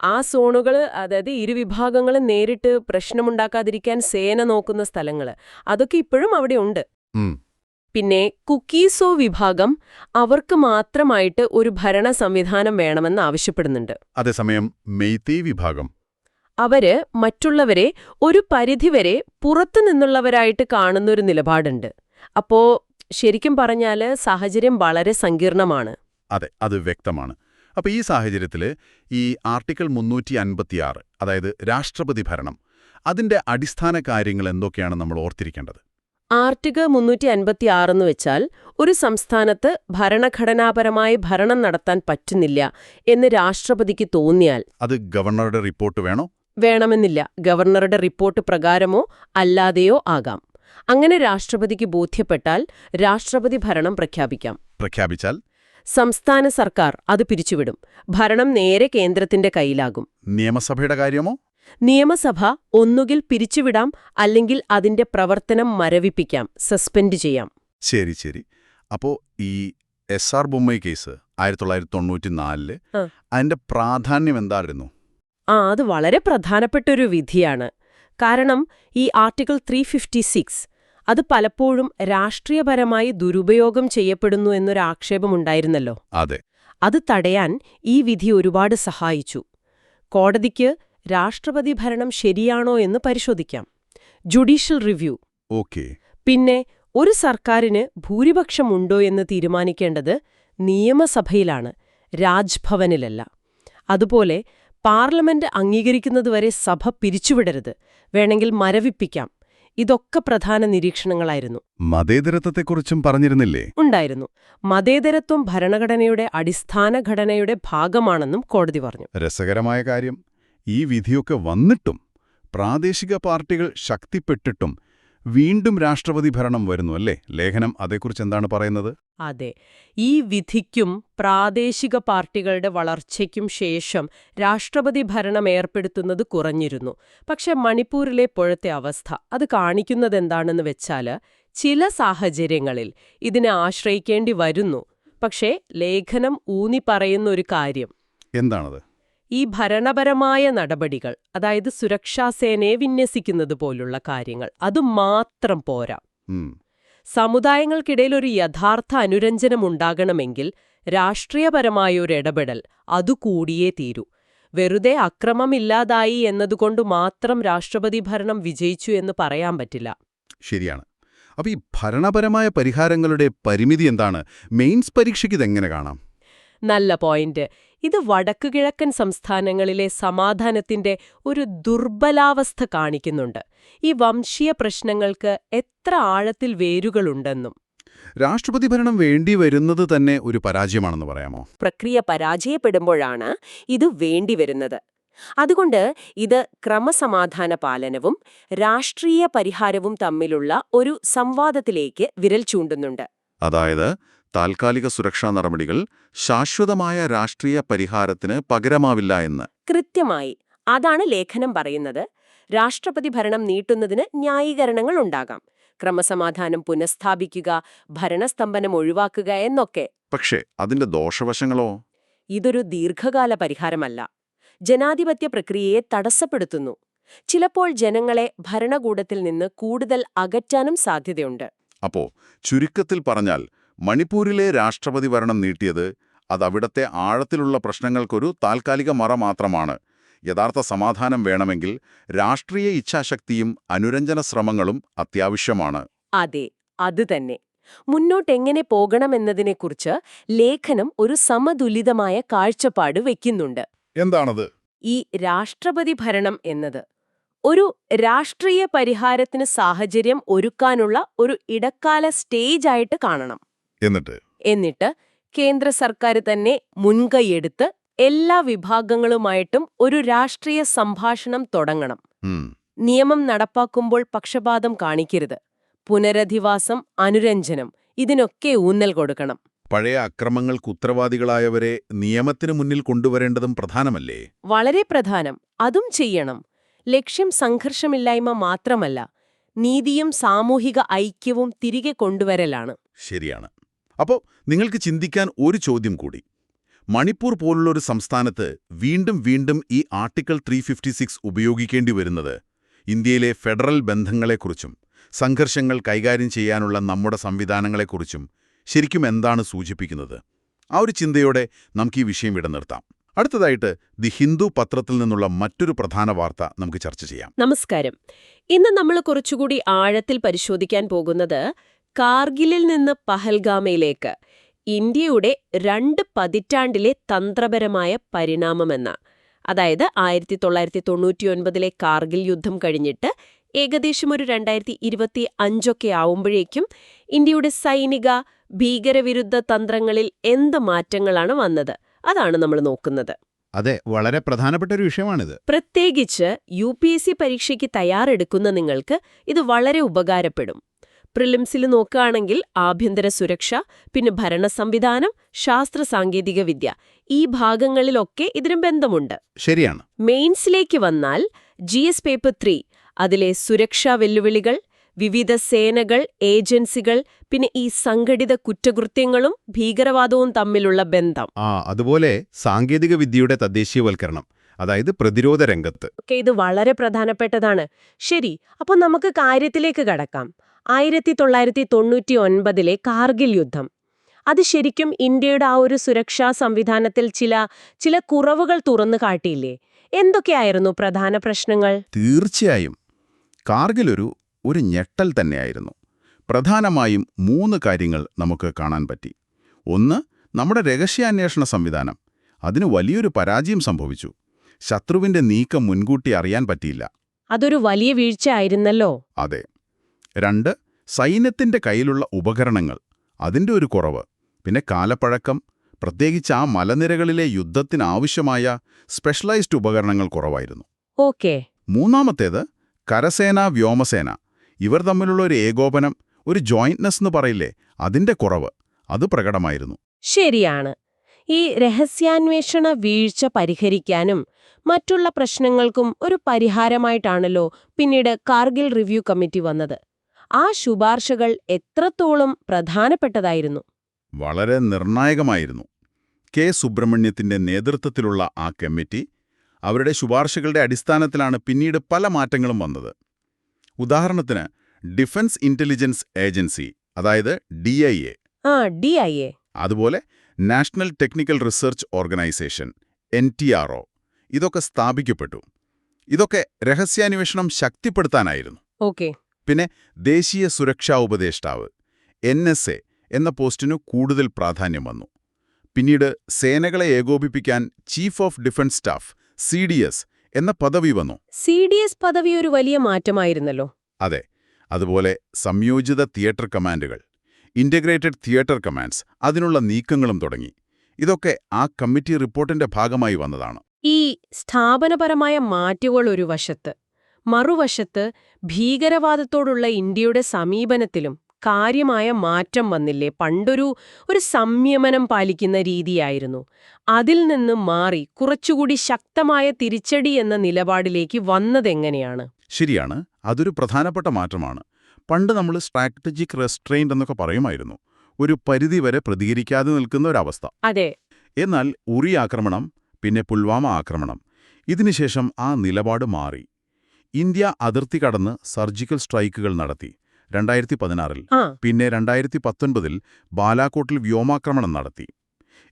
ആ സോണുകൾ, അതായത് ഇരുവിഭാഗങ്ങൾ നേരിട്ട് പ്രശ്നമുണ്ടാക്കാതിരിക്കാൻ സേന നോക്കുന്ന സ്ഥലങ്ങൾ, അതൊക്കെ ഇപ്പോഴും അവിടെ ഉണ്ട്. പിന്നെ കുക്കീസോ വിഭാഗം അവർക്ക് മാത്രമായിട്ട് ഒരു ഭരണ സംവിധാനം വേണമെന്ന് ആവശ്യപ്പെടുന്നുണ്ട്. അതേസമയം മെയ്തേയ് വിഭാഗം അവര് മറ്റുള്ളവരെ ഒരു പരിധിവരെ പുറത്തുനിന്നുള്ളവരായിട്ട് കാണുന്നൊരു നിലപാടുണ്ട്. അപ്പോ ശരിക്കും പറഞ്ഞാല് സാഹചര്യം വളരെ സങ്കീർണമാണ്. അതെ, അത് വ്യക്തമാണ്. അപ്പോൾ ഈ സാഹചര്യത്തിൽ ഈ ആർട്ടിക്കിൾ 356, അതായത് രാഷ്ട്രപതി ഭരണം, അതിന്റെ അടിസ്ഥാന കാര്യങ്ങൾ എന്തൊക്കെയാണ് നമ്മൾ ഓർത്തിരിക്കേണ്ടത്? ആർട്ടിക്കിൾ 356 എന്ന് വെച്ചാൽ ഒരു സംസ്ഥാനത്ത് ഭരണഘടനാപരമായി ഭരണം നടത്താൻ പറ്റുന്നില്ല എന്ന് രാഷ്ട്രപതിക്ക് തോന്നിയാൽ അത് ഗവർണറുടെ റിപ്പോർട്ട് വേണമെന്നില്ല. ഗവർണറുടെ റിപ്പോർട്ട് പ്രകാരമോ അല്ലാതെയോ ആകാം. അങ്ങനെ രാഷ്ട്രപതിക്ക് ബോധ്യപ്പെട്ടാൽ രാഷ്ട്രപതി ഭരണം പ്രഖ്യാപിക്കാം. പ്രഖ്യാപിച്ചാൽ സംസ്ഥാന സർക്കാർ അത് പിരിച്ചുവിടും. ഭരണം നേരെ കേന്ദ്രത്തിന്റെ കയ്യിലാകും. നിയമസഭയുടെ കാര്യമോ? നിയമസഭ ഒന്നുകിൽ പിരിച്ചുവിടാം, അല്ലെങ്കിൽ അതിന്റെ പ്രവർത്തനം മരവിപ്പിക്കാം, സസ്പെൻഡ് ചെയ്യാം. ശരി. അപ്പോ ഈ SR ബൊമ്മൈ കേസ് 1994 അതിന്റെ പ്രാധാന്യം എന്തായിരുന്നു? അത് വളരെ പ്രധാനപ്പെട്ടൊരു വിധിയാണ്. കാരണം ഈ ആർട്ടിക്കിൾ 356 അത് പലപ്പോഴും രാഷ്ട്രീയപരമായി ദുരുപയോഗം ചെയ്യപ്പെടുന്നു എന്നൊരു ആക്ഷേപമുണ്ടായിരുന്നല്ലോ. അതെ. അത് തടയാൻ ഈ വിധി ഒരുപാട് സഹായിച്ചു. കോടതിക്ക് രാഷ്ട്രപതി ഭരണം ശരിയാണോ എന്ന് പരിശോധിക്കാം. Judicial review. ഓക്കേ. പിന്നെ ഒരു സർക്കാരിന് ഭൂരിപക്ഷമുണ്ടോ എന്ന് തീരുമാനിക്കേണ്ടത് നിയമസഭയിലാണ്, രാജ്ഭവനിലല്ല. അതുപോലെ പാർലമെന്റ് അംഗീകരിക്കുന്നതുവരെ സഭ പിരിച്ചുവിടരുത്, വേണമെങ്കിൽ മരവിപ്പിക്കാം. ഇതൊക്കെ പ്രധാന നിരീക്ഷണങ്ങളായിരുന്നു. മതേതരത്വത്തെക്കുറിച്ചും പറഞ്ഞിരുന്നില്ലേ? ഉണ്ടായിരുന്നു. മതേതരത്വം ഭരണഘടനയുടെ അടിസ്ഥാന ഘടനയുടെ ഭാഗമാണെന്നും കോടതി പറഞ്ഞു. രസകരമായ കാര്യം, ഈ വിധിയൊക്കെ വന്നിട്ടും പ്രാദേശിക പാർട്ടികൾ ശക്തിപ്പെട്ടിട്ടും വീണ്ടും രാഷ്ട്രപതി ഭരണം വരുന്നു അല്ലേ? ലേഖനം അതേക്കുറിച്ച് എന്താണ് പറയുന്നത്? അതെ, ഈ വിധിക്കും പ്രാദേശിക പാർട്ടികളുടെ വളർച്ചയ്ക്കും ശേഷം രാഷ്ട്രപതി ഭരണം ഏർപ്പെടുത്തുന്നത് കുറഞ്ഞിരുന്നു. പക്ഷെ മണിപ്പൂരിലെ ഇപ്പോഴത്തെ അവസ്ഥ അത് കാണിക്കുന്നതെന്താണെന്ന് വെച്ചാൽ, ചില സാഹചര്യങ്ങളിൽ ഇതിനെ ആശ്രയിക്കേണ്ടി വരുന്നു. പക്ഷേ ലേഖനം ഊന്നി പറയുന്ന ഒരു കാര്യം എന്താണത്? ഈ ഭരണപരമായ നടപടികൾ, അതായത് സുരക്ഷാസേനയെ വിന്യസിക്കുന്നത് പോലുള്ള കാര്യങ്ങൾ, അതുമാത്രം പോരാ. സമുദായങ്ങൾക്കിടയിൽ ഒരു യഥാർത്ഥ അനുരഞ്ജനമുണ്ടാകണമെങ്കിൽ രാഷ്ട്രീയപരമായ ഒരു ഇടപെടൽ അതുകൂടിയേ തീരൂ. വെറുതെ അക്രമമില്ലാതായി എന്നതുകൊണ്ട് മാത്രം രാഷ്ട്രപതി ഭരണം വിജയിച്ചു എന്ന് പറയാൻ പറ്റില്ല. ശരിയാണ്. അപ്പോൾ ഈ ഭരണപരമായ പരിഹാരങ്ങളുടെ പരിമിതി എന്താണ്? മെയിൻസ് പരീക്ഷയ്ക്ക് ഇതെങ്ങനെ കാണാം? നല്ല പോയിന്റ്. ഇത് വടക്കുകിഴക്കൻ സംസ്ഥാനങ്ങളിലെ സമാധാനത്തിന്റെ ഒരു ദുർബലാവസ്ഥ കാണിക്കുന്നുണ്ട്. ഈ വംശീയ പ്രശ്നങ്ങൾക്ക് എത്ര ആഴത്തിൽ വേരുകളുണ്ടെന്നും. രാഷ്ട്രപതി ഭരണം വേണ്ടിവരുന്നത് തന്നെ ഒരു പരാജയമാണെന്ന് പറയാമോ? പ്രക്രിയ പരാജയപ്പെടുമ്പോഴാണ് ഇത് വേണ്ടിവരുന്നത്. അതുകൊണ്ട് ഇത് ക്രമസമാധാന പാലനവും രാഷ്ട്രീയ പരിഹാരവും തമ്മിലുള്ള ഒരു സംവാദത്തിലേക്ക് വിരൽ ചൂണ്ടുന്നുണ്ട്. അതായത് താൽക്കാലിക സുരക്ഷാ നടപടികൾ ശാശ്വതമായ രാഷ്ട്രീയ പരിഹാരത്തിന് പകരമാവില്ല എന്ന്. കൃത്യമായി അതാണ് ലേഖനം പറയുന്നത്. രാഷ്ട്രപതി ഭരണം നീട്ടുന്നതിന് ന്യായീകരണങ്ങൾ ഉണ്ടാകാം. ക്രമസമാധാനം പുനഃസ്ഥാപിക്കുക, ഭരണസ്തംഭനം ഒഴിവാക്കുക എന്നൊക്കെ. പക്ഷേ അതിന്റെ ദോഷവശങ്ങളോ? ഇതൊരു ദീർഘകാല പരിഹാരമല്ല. ജനാധിപത്യ പ്രക്രിയയെ തടസ്സപ്പെടുത്തുന്നു. ചിലപ്പോൾ ജനങ്ങളെ ഭരണകൂടത്തിൽ നിന്ന് കൂടുതൽ അകറ്റാനും സാധ്യതയുണ്ട്. അപ്പോ ചുരുക്കത്തിൽ പറഞ്ഞാൽ, മണിപ്പൂരിലെ രാഷ്ട്രപതി ഭരണം നീട്ടിയത് അതവിടത്തെ ആഴത്തിലുള്ള പ്രശ്നങ്ങൾക്കൊരു താൽക്കാലിക മറ മാത്രമാണ്. യഥാർത്ഥ സമാധാനം വേണമെങ്കിൽ രാഷ്ട്രീയ ഇച്ഛാശക്തിയും അനുരഞ്ജന ശ്രമങ്ങളും അത്യാവശ്യമാണ്. അതെ, അതുതന്നെ. മുന്നോട്ടെങ്ങനെ പോകണമെന്നതിനെക്കുറിച്ച് ലേഖനം ഒരു സമതുലിതമായ കാഴ്ചപ്പാട് വയ്ക്കുന്നുണ്ട്. എന്താണത്? ഈ രാഷ്ട്രപതി ഭരണം എന്നത് ഒരു രാഷ്ട്രീയ പരിഹാരത്തിന് സാഹചര്യം ഒരുക്കാനുള്ള ഒരു ഇടക്കാല സ്റ്റേജായിട്ട് കാണണം. എന്നിട്ട് കേന്ദ്ര സർക്കാർ തന്നെ മുൻകൈയെടുത്ത് എല്ലാ വിഭാഗങ്ങളുമായിട്ടും ഒരു രാഷ്ട്രീയ സംഭാഷണം തുടങ്ങണം. നിയമം നടപ്പാക്കുമ്പോൾ പക്ഷപാതം കാണിക്കരുത്. പുനരധിവാസം, അനുരഞ്ജനം, ഇതിനൊക്കെ ഊന്നൽ കൊടുക്കണം. പഴയ അക്രമങ്ങൾക്ക് ഉത്തരവാദികളായവരെ നിയമത്തിന് മുന്നിൽ കൊണ്ടുവരേണ്ടതും പ്രധാനമല്ലേ? വളരെ പ്രധാനം. അതും ചെയ്യണം. ലക്ഷ്യം സംഘർഷമില്ലായ്മ മാത്രമല്ല, നീതിയും സാമൂഹിക ഐക്യവും തിരികെ കൊണ്ടുവരലാണ്. ശരിയാണ്. അപ്പോൾ നിങ്ങൾക്ക് ചിന്തിക്കാൻ ഒരു ചോദ്യം കൂടി. മണിപ്പൂർ പോലുള്ളൊരു സംസ്ഥാനത്ത് വീണ്ടും ഈ ആർട്ടിക്കിൾ 356 ഉപയോഗിക്കേണ്ടി വരുന്നത് ഇന്ത്യയിലെ ഫെഡറൽ ബന്ധങ്ങളെക്കുറിച്ചും സംഘർഷങ്ങൾ കൈകാര്യം ചെയ്യാനുള്ള നമ്മുടെ സംവിധാനങ്ങളെക്കുറിച്ചും ശരിക്കും എന്താണ് സൂചിപ്പിക്കുന്നത്? ആ ഒരു ചിന്തയോടെ നമുക്ക് ഈ വിഷയം ഇവിടെ നിർത്താം. അടുത്തതായിട്ട് ദി ഹിന്ദു പത്രത്തിൽ നിന്നുള്ള മറ്റൊരു പ്രധാന വാർത്ത നമുക്ക് ചർച്ച ചെയ്യാം. നമസ്കാരം. ഇന്ന് നമ്മൾ കുറച്ചുകൂടി ആഴത്തിൽ പരിശോധിക്കാൻ പോകുന്നത് കാർഗിലിൽ നിന്ന് പഹൽഗാമയിലേക്ക് ഇന്ത്യയുടെ 2 പതിറ്റാണ്ടിലെ തന്ത്രപരമായ പരിണാമമെന്ന. അതായത് 1999 കാർഗിൽ യുദ്ധം കഴിഞ്ഞിട്ട് ഏകദേശം ഒരു 2025 ആവുമ്പോഴേക്കും ഇന്ത്യയുടെ സൈനിക ഭീകരവിരുദ്ധ തന്ത്രങ്ങളിൽ എന്ത് മാറ്റങ്ങളാണ് വന്നത്, അതാണ് നമ്മൾ നോക്കുന്നത്. അതെ, വളരെ പ്രധാനപ്പെട്ട ഒരു വിഷയമാണിത്. പ്രത്യേകിച്ച് UPSC പരീക്ഷയ്ക്ക് തയ്യാറെടുക്കുന്ന നിങ്ങൾക്ക് ഇത് വളരെ ഉപകാരപ്പെടും. പ്രിലിംസിൽ നോക്കുകയാണെങ്കിൽ ആഭ്യന്തര സുരക്ഷ, പിന്നെ ഭരണ സംവിധാനം, ശാസ്ത്ര സാങ്കേതിക വിദ്യ, ഈ ഭാഗങ്ങളിലൊക്കെ ഇതിന് ബന്ധമുണ്ട്. ശരിയാണ്. മെയിൻസിലേക്ക് വന്നാൽ GS പേപ്പർ 3, അതിലെ സുരക്ഷാ വെല്ലുവിളികൾ, വിവിധ സേനകൾ, ഏജൻസികൾ, പിന്നെ ഈ സംഘടിത കുറ്റകൃത്യങ്ങളും ഭീകരവാദവും തമ്മിലുള്ള ബന്ധം. അതുപോലെ സാങ്കേതിക വിദ്യയുടെ തദ്ദേശീയവൽക്കരണം, അതായത് പ്രതിരോധ രംഗത്ത്. ഒക്കെ ഇത് വളരെ പ്രധാനപ്പെട്ടതാണ്. ശരി, അപ്പോൾ നമുക്ക് കാര്യത്തിലേക്ക് കടക്കാം. 1999 കാർഗിൽ യുദ്ധം. അത് ശരിക്കും ഇന്ത്യയുടെ ആ ഒരു സുരക്ഷാ സംവിധാനത്തിൽ ചില കുറവുകൾ തുറന്നു കാട്ടിയില്ലേ? എന്തൊക്കെയായിരുന്നു പ്രധാന പ്രശ്നങ്ങൾ? തീർച്ചയായും കാർഗിൽ ഒരു ഞെട്ടൽ തന്നെയായിരുന്നു. പ്രധാനമായും 3 കാര്യങ്ങൾ നമുക്ക് കാണാൻ പറ്റി. ഒന്ന്, നമ്മുടെ രഹസ്യാന്വേഷണ സംവിധാനം. അതിന് വലിയൊരു പരാജയം സംഭവിച്ചു. ശത്രുവിന്റെ നീക്കം മുൻകൂട്ടി അറിയാൻ പറ്റിയില്ല. അതൊരു വലിയ വീഴ്ച ആയിരുന്നല്ലോ. അതെ. 2, സൈന്യത്തിന്റെ കയ്യിലുള്ള ഉപകരണങ്ങൾ. അതിന്റെ ഒരു കുറവ്. പിന്നെ കാലപ്പഴക്കം, പ്രത്യേകിച്ച് ആ മലനിരകളിലെ യുദ്ധത്തിനാവശ്യമായ സ്പെഷ്യലൈസ്ഡ് ഉപകരണങ്ങൾ കുറവായിരുന്നു. ഓക്കേ. മൂന്നാമത്തേത്, കരസേന, വ്യോമസേന. ഇവർ തമ്മിലുള്ള ഒരു ഏകോപനം, ഒരു ജോയിന്റ്നെസ് എന്ന് പറയില്ലേ, അതിന്റെ കുറവ്. അത് പ്രകടമായിരുന്നു. ശരിയാണ്. ഈ രഹസ്യാന്വേഷണ വീഴ്ച പരിഹരിക്കാനും മറ്റുള്ള പ്രശ്നങ്ങൾക്കും ഒരു പരിഹാരമായിട്ടാണല്ലോ പിന്നീട് കാർഗിൽ റിവ്യൂ കമ്മിറ്റി വന്നത്. ആ ശുപാർശകൾ എത്രത്തോളം പ്രധാനപ്പെട്ടതായിരുന്നു? വളരെ നിർണായകമായിരുന്നു. കെ സുബ്രഹ്മണ്യത്തിന്റെ നേതൃത്വത്തിലുള്ള ആ കമ്മിറ്റി, അവരുടെ ശുപാർശകളുടെ അടിസ്ഥാനത്തിലാണ് പിന്നീട് പല മാറ്റങ്ങളും വന്നത്. ഉദാഹരണത്തിന്, ഡിഫൻസ് ഇന്റലിജൻസ് ഏജൻസി, അതായത് DIA, DIA, അതുപോലെ national technical research organisation NTRO, ഇതൊക്കെ സ്ഥാപിക്കപ്പെട്ടു. ഇതൊക്കെ രഹസ്യാന്വേഷണം ശക്തിപ്പെടുത്താനായിരുന്നു. ഓക്കെ. പിന്നെ ദേശീയ സുരക്ഷാ ഉപദേഷ്ടാവ് NSA എന്ന പോസ്റ്റിനു കൂടുതൽ പ്രാധാന്യം വന്നു. പിന്നീട് സേനകളെ ഏകോപിപ്പിക്കാൻ chief of defence staff CDS എന്ന പദവി വന്നു. CDS പദവി ഒരു വലിയ മാറ്റമായിരുന്നല്ലോ. അതെ. അതുപോലെ സംയോജിത തിയേറ്റർ കമാൻഡുകൾ, ഇന്റഗ്രേറ്റഡ് തിയേറ്റർ കമാൻഡ്സ്, അതിനുള്ള നീക്കങ്ങളും തുടങ്ങി. ഇതൊക്കെ ആ കമ്മിറ്റി റിപ്പോർട്ടിന്റെ ഭാഗമായി വന്നതാണ്. ഈ സ്ഥാപനപരമായ മാറ്റങ്ങൾ ഒരു വശത്ത്, മറുവശത്ത് ഭീകരവാദത്തോടുള്ള ഇന്ത്യയുടെ സമീപനത്തിലും കാര്യമായ മാറ്റം വന്നില്ലേ? പണ്ടൊരു സംയമനം പാലിക്കുന്ന രീതിയായിരുന്നു. അതിൽ നിന്ന് മാറി കുറച്ചുകൂടി ശക്തമായ തിരിച്ചടി എന്ന നിലപാടിലേക്ക് വന്നതെങ്ങനെയാണ്? ശരിയാണ്, അതൊരു പ്രധാനപ്പെട്ട മാറ്റമാണ്. പണ്ട് നമ്മൾ സ്ട്രാറ്റജിക് റെസ്ട്രെയിന്റ് എന്നൊക്കെ പറയുമായിരുന്നു. ഒരു പരിധിവരെ പ്രതികരിക്കാതെ നിൽക്കുന്ന ഒരവസ്ഥ. അതെ. എന്നാൽ ഉറി ആക്രമണം, പിന്നെ പുൽവാമ ആക്രമണം, ഇതിനുശേഷം ആ നിലപാട് മാറി. ഇന്ത്യ അതിർത്തി കടന്ന് സർജിക്കൽ സ്ട്രൈക്കുകൾ നടത്തി 2016-ൽ. പിന്നെ 2019-ൽ ബാലാകോട്ടിൽ വ്യോമാക്രമണം നടത്തി.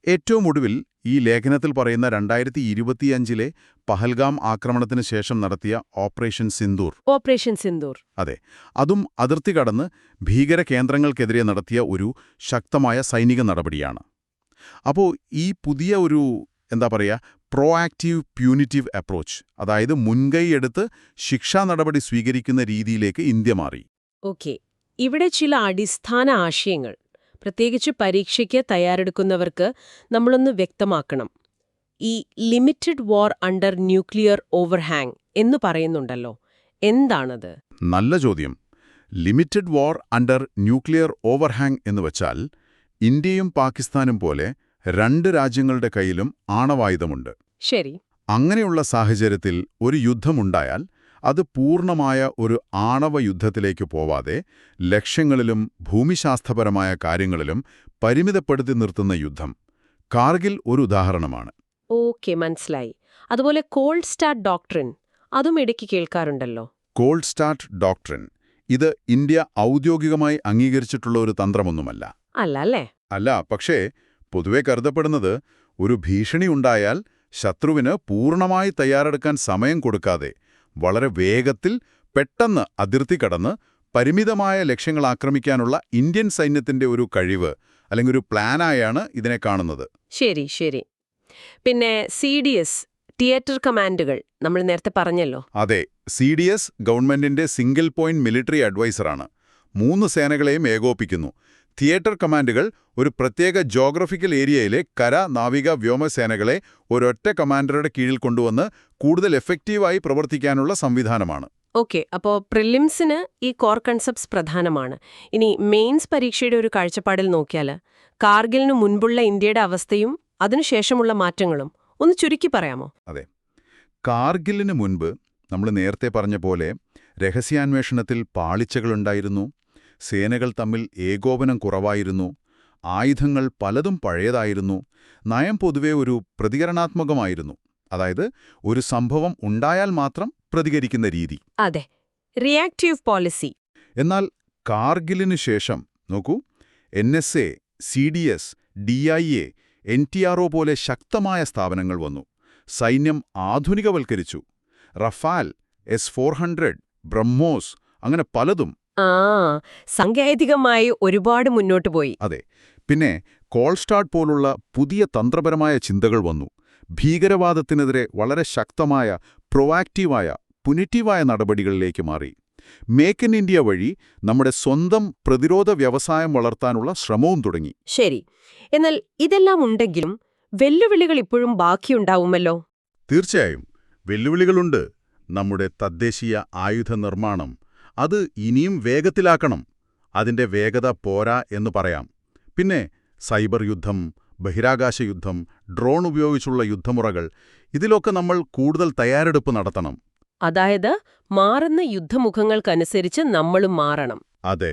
ഏറ്റവും ഒടുവിൽ ഈ ലേഖനത്തിൽ പറയുന്ന 2025-ലെ പഹൽഗാം ആക്രമണത്തിന് ശേഷം നടത്തിയ ഓപ്പറേഷൻ സിന്ദൂർ. അതെ, അതും അതിർത്തി കടന്ന് ഭീകര കേന്ദ്രങ്ങൾക്കെതിരെ നടത്തിയ ഒരു ശക്തമായ സൈനിക നടപടിയാണ്. അപ്പോൾ ഈ പുതിയ പ്രോആക്റ്റീവ് പ്യൂണിറ്റീവ് അപ്രോച്ച്, അതായത് മുൻകൈയെടുത്ത് ശിക്ഷാ നടപടി സ്വീകരിക്കുന്ന രീതിയിലേക്ക് ഇന്ത്യ മാറി. ഓക്കെ. ഇവിടെ ചില അടിസ്ഥാന ആശയങ്ങൾ, പ്രത്യേകിച്ച് പരീക്ഷയ്ക്ക് തയ്യാറെടുക്കുന്നവർക്ക് നമ്മളൊന്ന് വ്യക്തമാക്കണം. ഈ ലിമിറ്റഡ് വാർ അണ്ടർ ന്യൂക്ലിയർ ഓവർഹാങ് എന്ന് പറയുന്നുണ്ടല്ലോ, എന്താണത്? നല്ല ചോദ്യം. ലിമിറ്റഡ് വാർ അണ്ടർ ന്യൂക്ലിയർ ഓവർഹാങ് എന്ന് വച്ചാൽ, ഇന്ത്യയും പാകിസ്ഥാനും പോലെ 2 രാജ്യങ്ങളുടെ കയ്യിലും ആണവായുധമുണ്ട്. ശരി. അങ്ങനെയുള്ള സാഹചര്യത്തിൽ ഒരു യുദ്ധമുണ്ടായാൽ അത് പൂർണ്ണമായ ഒരു ആണവ യുദ്ധത്തിലേക്ക് പോവാതെ ലക്ഷ്യങ്ങളിലും ഭൂമിശാസ്ത്രപരമായ കാര്യങ്ങളിലും പരിമിതപ്പെടുത്തി നിർത്തുന്ന യുദ്ധം. കാർഗിൽ ഒരു ഉദാഹരണമാണ്. ഓക്കെ, മനസ്സിലായി. അതുപോലെ കോൾഡ് സ്റ്റാർട്ട് ഡോക്ട്രിൻ, അതും ഇടയ്ക്ക് കേൾക്കാറുണ്ടല്ലോ. കോൾഡ് സ്റ്റാർട്ട് ഡോക്ട്രിൻ, ഇത് ഇന്ത്യ ഔദ്യോഗികമായി അംഗീകരിച്ചിട്ടുള്ള ഒരു തന്ത്രമൊന്നുമല്ല. അല്ല, പക്ഷേ പൊതുവെ കരുതപ്പെടുന്നത്, ഒരു ഭീഷണി ഉണ്ടായാൽ ശത്രുവിന് പൂർണ്ണമായി തയ്യാറെടുക്കാൻ സമയം കൊടുക്കാതെ വളരെ വേഗത്തിൽ പെട്ടെന്ന് അതിർത്തി കടന്ന് പരിമിതമായ ലക്ഷ്യങ്ങൾ ആക്രമിക്കാനുള്ള ഇന്ത്യൻ സൈന്യത്തിന്റെ ഒരു കഴിവ് അല്ലെങ്കിൽ ഒരു പ്ലാനായാണ് ഇതിനെ കാണുന്നത്. ശരി. പിന്നെ CDS, തിയേറ്റർ കമാൻഡുകൾ, നമ്മൾ നേരത്തെ പറഞ്ഞല്ലോ. അതെ, CDS ഗവൺമെന്റിന്റെ സിംഗിൾ പോയിന്റ് മിലിറ്ററി അഡ്വൈസറാണ്. 3 സേനകളെയും ഏകോപിപ്പിക്കുന്നു. തിയേറ്റർ കമാൻഡുകൾ ഒരു പ്രത്യേക ജോഗ്രഫിക്കൽ ഏരിയയിലെ കര, നാവിക, വ്യോമസേനകളെ ഒരൊറ്റ കമാൻഡറുടെ കീഴിൽ കൊണ്ടുവന്ന് കൂടുതൽ എഫക്റ്റീവായി പ്രവർത്തിക്കാനുള്ള സംവിധാനമാണ്. ഓക്കെ, അപ്പോൾ പ്രിലിംസിന് ഈ കോർ കൺസെപ്റ്റ്സ് പ്രധാനമാണ്. ഇനി മെയിൻസ് പരീക്ഷയുടെ ഒരു കാഴ്ചപ്പാടിൽ നോക്കിയാൽ കാർഗിലിന് മുൻപുള്ള ഇന്ത്യയുടെ അവസ്ഥയും അതിനുശേഷമുള്ള മാറ്റങ്ങളും ഒന്ന് ചുരുക്കി പറയാമോ? അതെ, കാർഗിലിന് മുൻപ് നമ്മൾ നേരത്തെ പറഞ്ഞ പോലെ രഹസ്യാന്വേഷണത്തിൽ പാളിച്ചകളുണ്ടായിരുന്നു, സേനകൾ തമ്മിൽ ഏകോപനം കുറവായിരുന്നു, ആയുധങ്ങൾ പലതും പഴയതായിരുന്നു, നയം പൊതുവെ ഒരു പ്രതികരണാത്മകമായിരുന്നു. അതായത് ഒരു സംഭവം ഉണ്ടായാൽ മാത്രം പ്രതികരിക്കുന്ന രീതി. അതെ, റിയാക്റ്റീവ് പോളിസി. എന്നാൽ കാർഗിലിനു ശേഷം നോക്കൂ, NSA, CDS, DIA, NTRO പോലെ ശക്തമായ സ്ഥാപനങ്ങൾ വന്നു. സൈന്യം ആധുനികവൽക്കരിച്ചു. റഫാൽ, S-400, ബ്രഹ്മോസ്, അങ്ങനെ പലതും. സാങ്കേതികമായി ഒരുപാട് മുന്നോട്ട് പോയി. അതെ, പിന്നെ കോൾസ്റ്റാർട്ട് പോലുള്ള പുതിയ തന്ത്രപരമായ ചിന്തകൾ വന്നു. ഭീകരവാദത്തിനെതിരെ വളരെ ശക്തമായ, പ്രൊവാക്റ്റീവായ, പുനിറ്റീവായ നടപടികളിലേക്ക് മാറി. മേക്ക് ഇൻ ഇന്ത്യ വഴി നമ്മുടെ സ്വന്തം പ്രതിരോധ വ്യവസായം വളർത്താനുള്ള ശ്രമവും തുടങ്ങി. ശരി, എന്നാൽ ഇതെല്ലാം ഉണ്ടെങ്കിലും വെല്ലുവിളികൾ ഇപ്പോഴും ബാക്കിയുണ്ടാവുമല്ലോ? തീർച്ചയായും വെല്ലുവിളികളുണ്ട്. നമ്മുടെ തദ്ദേശീയ ആയുധ നിർമ്മാണം അത് ഇനിയും വേഗത്തിലാക്കണം. അതിന്റെ വേഗത പോരാ എന്ന് പറയാം. പിന്നെ സൈബർ യുദ്ധം, ബഹിരാകാശ യുദ്ധം, ഡ്രോൺ ഉപയോഗിച്ചുള്ള യുദ്ധമുറകൾ, ഇതിലൊക്കെ നമ്മൾ കൂടുതൽ തയ്യാറെടുപ്പ് നടത്തണം. അതായത് മാറുന്ന യുദ്ധമുഖങ്ങൾക്കനുസരിച്ച് നമ്മളും മാറണം. അതെ.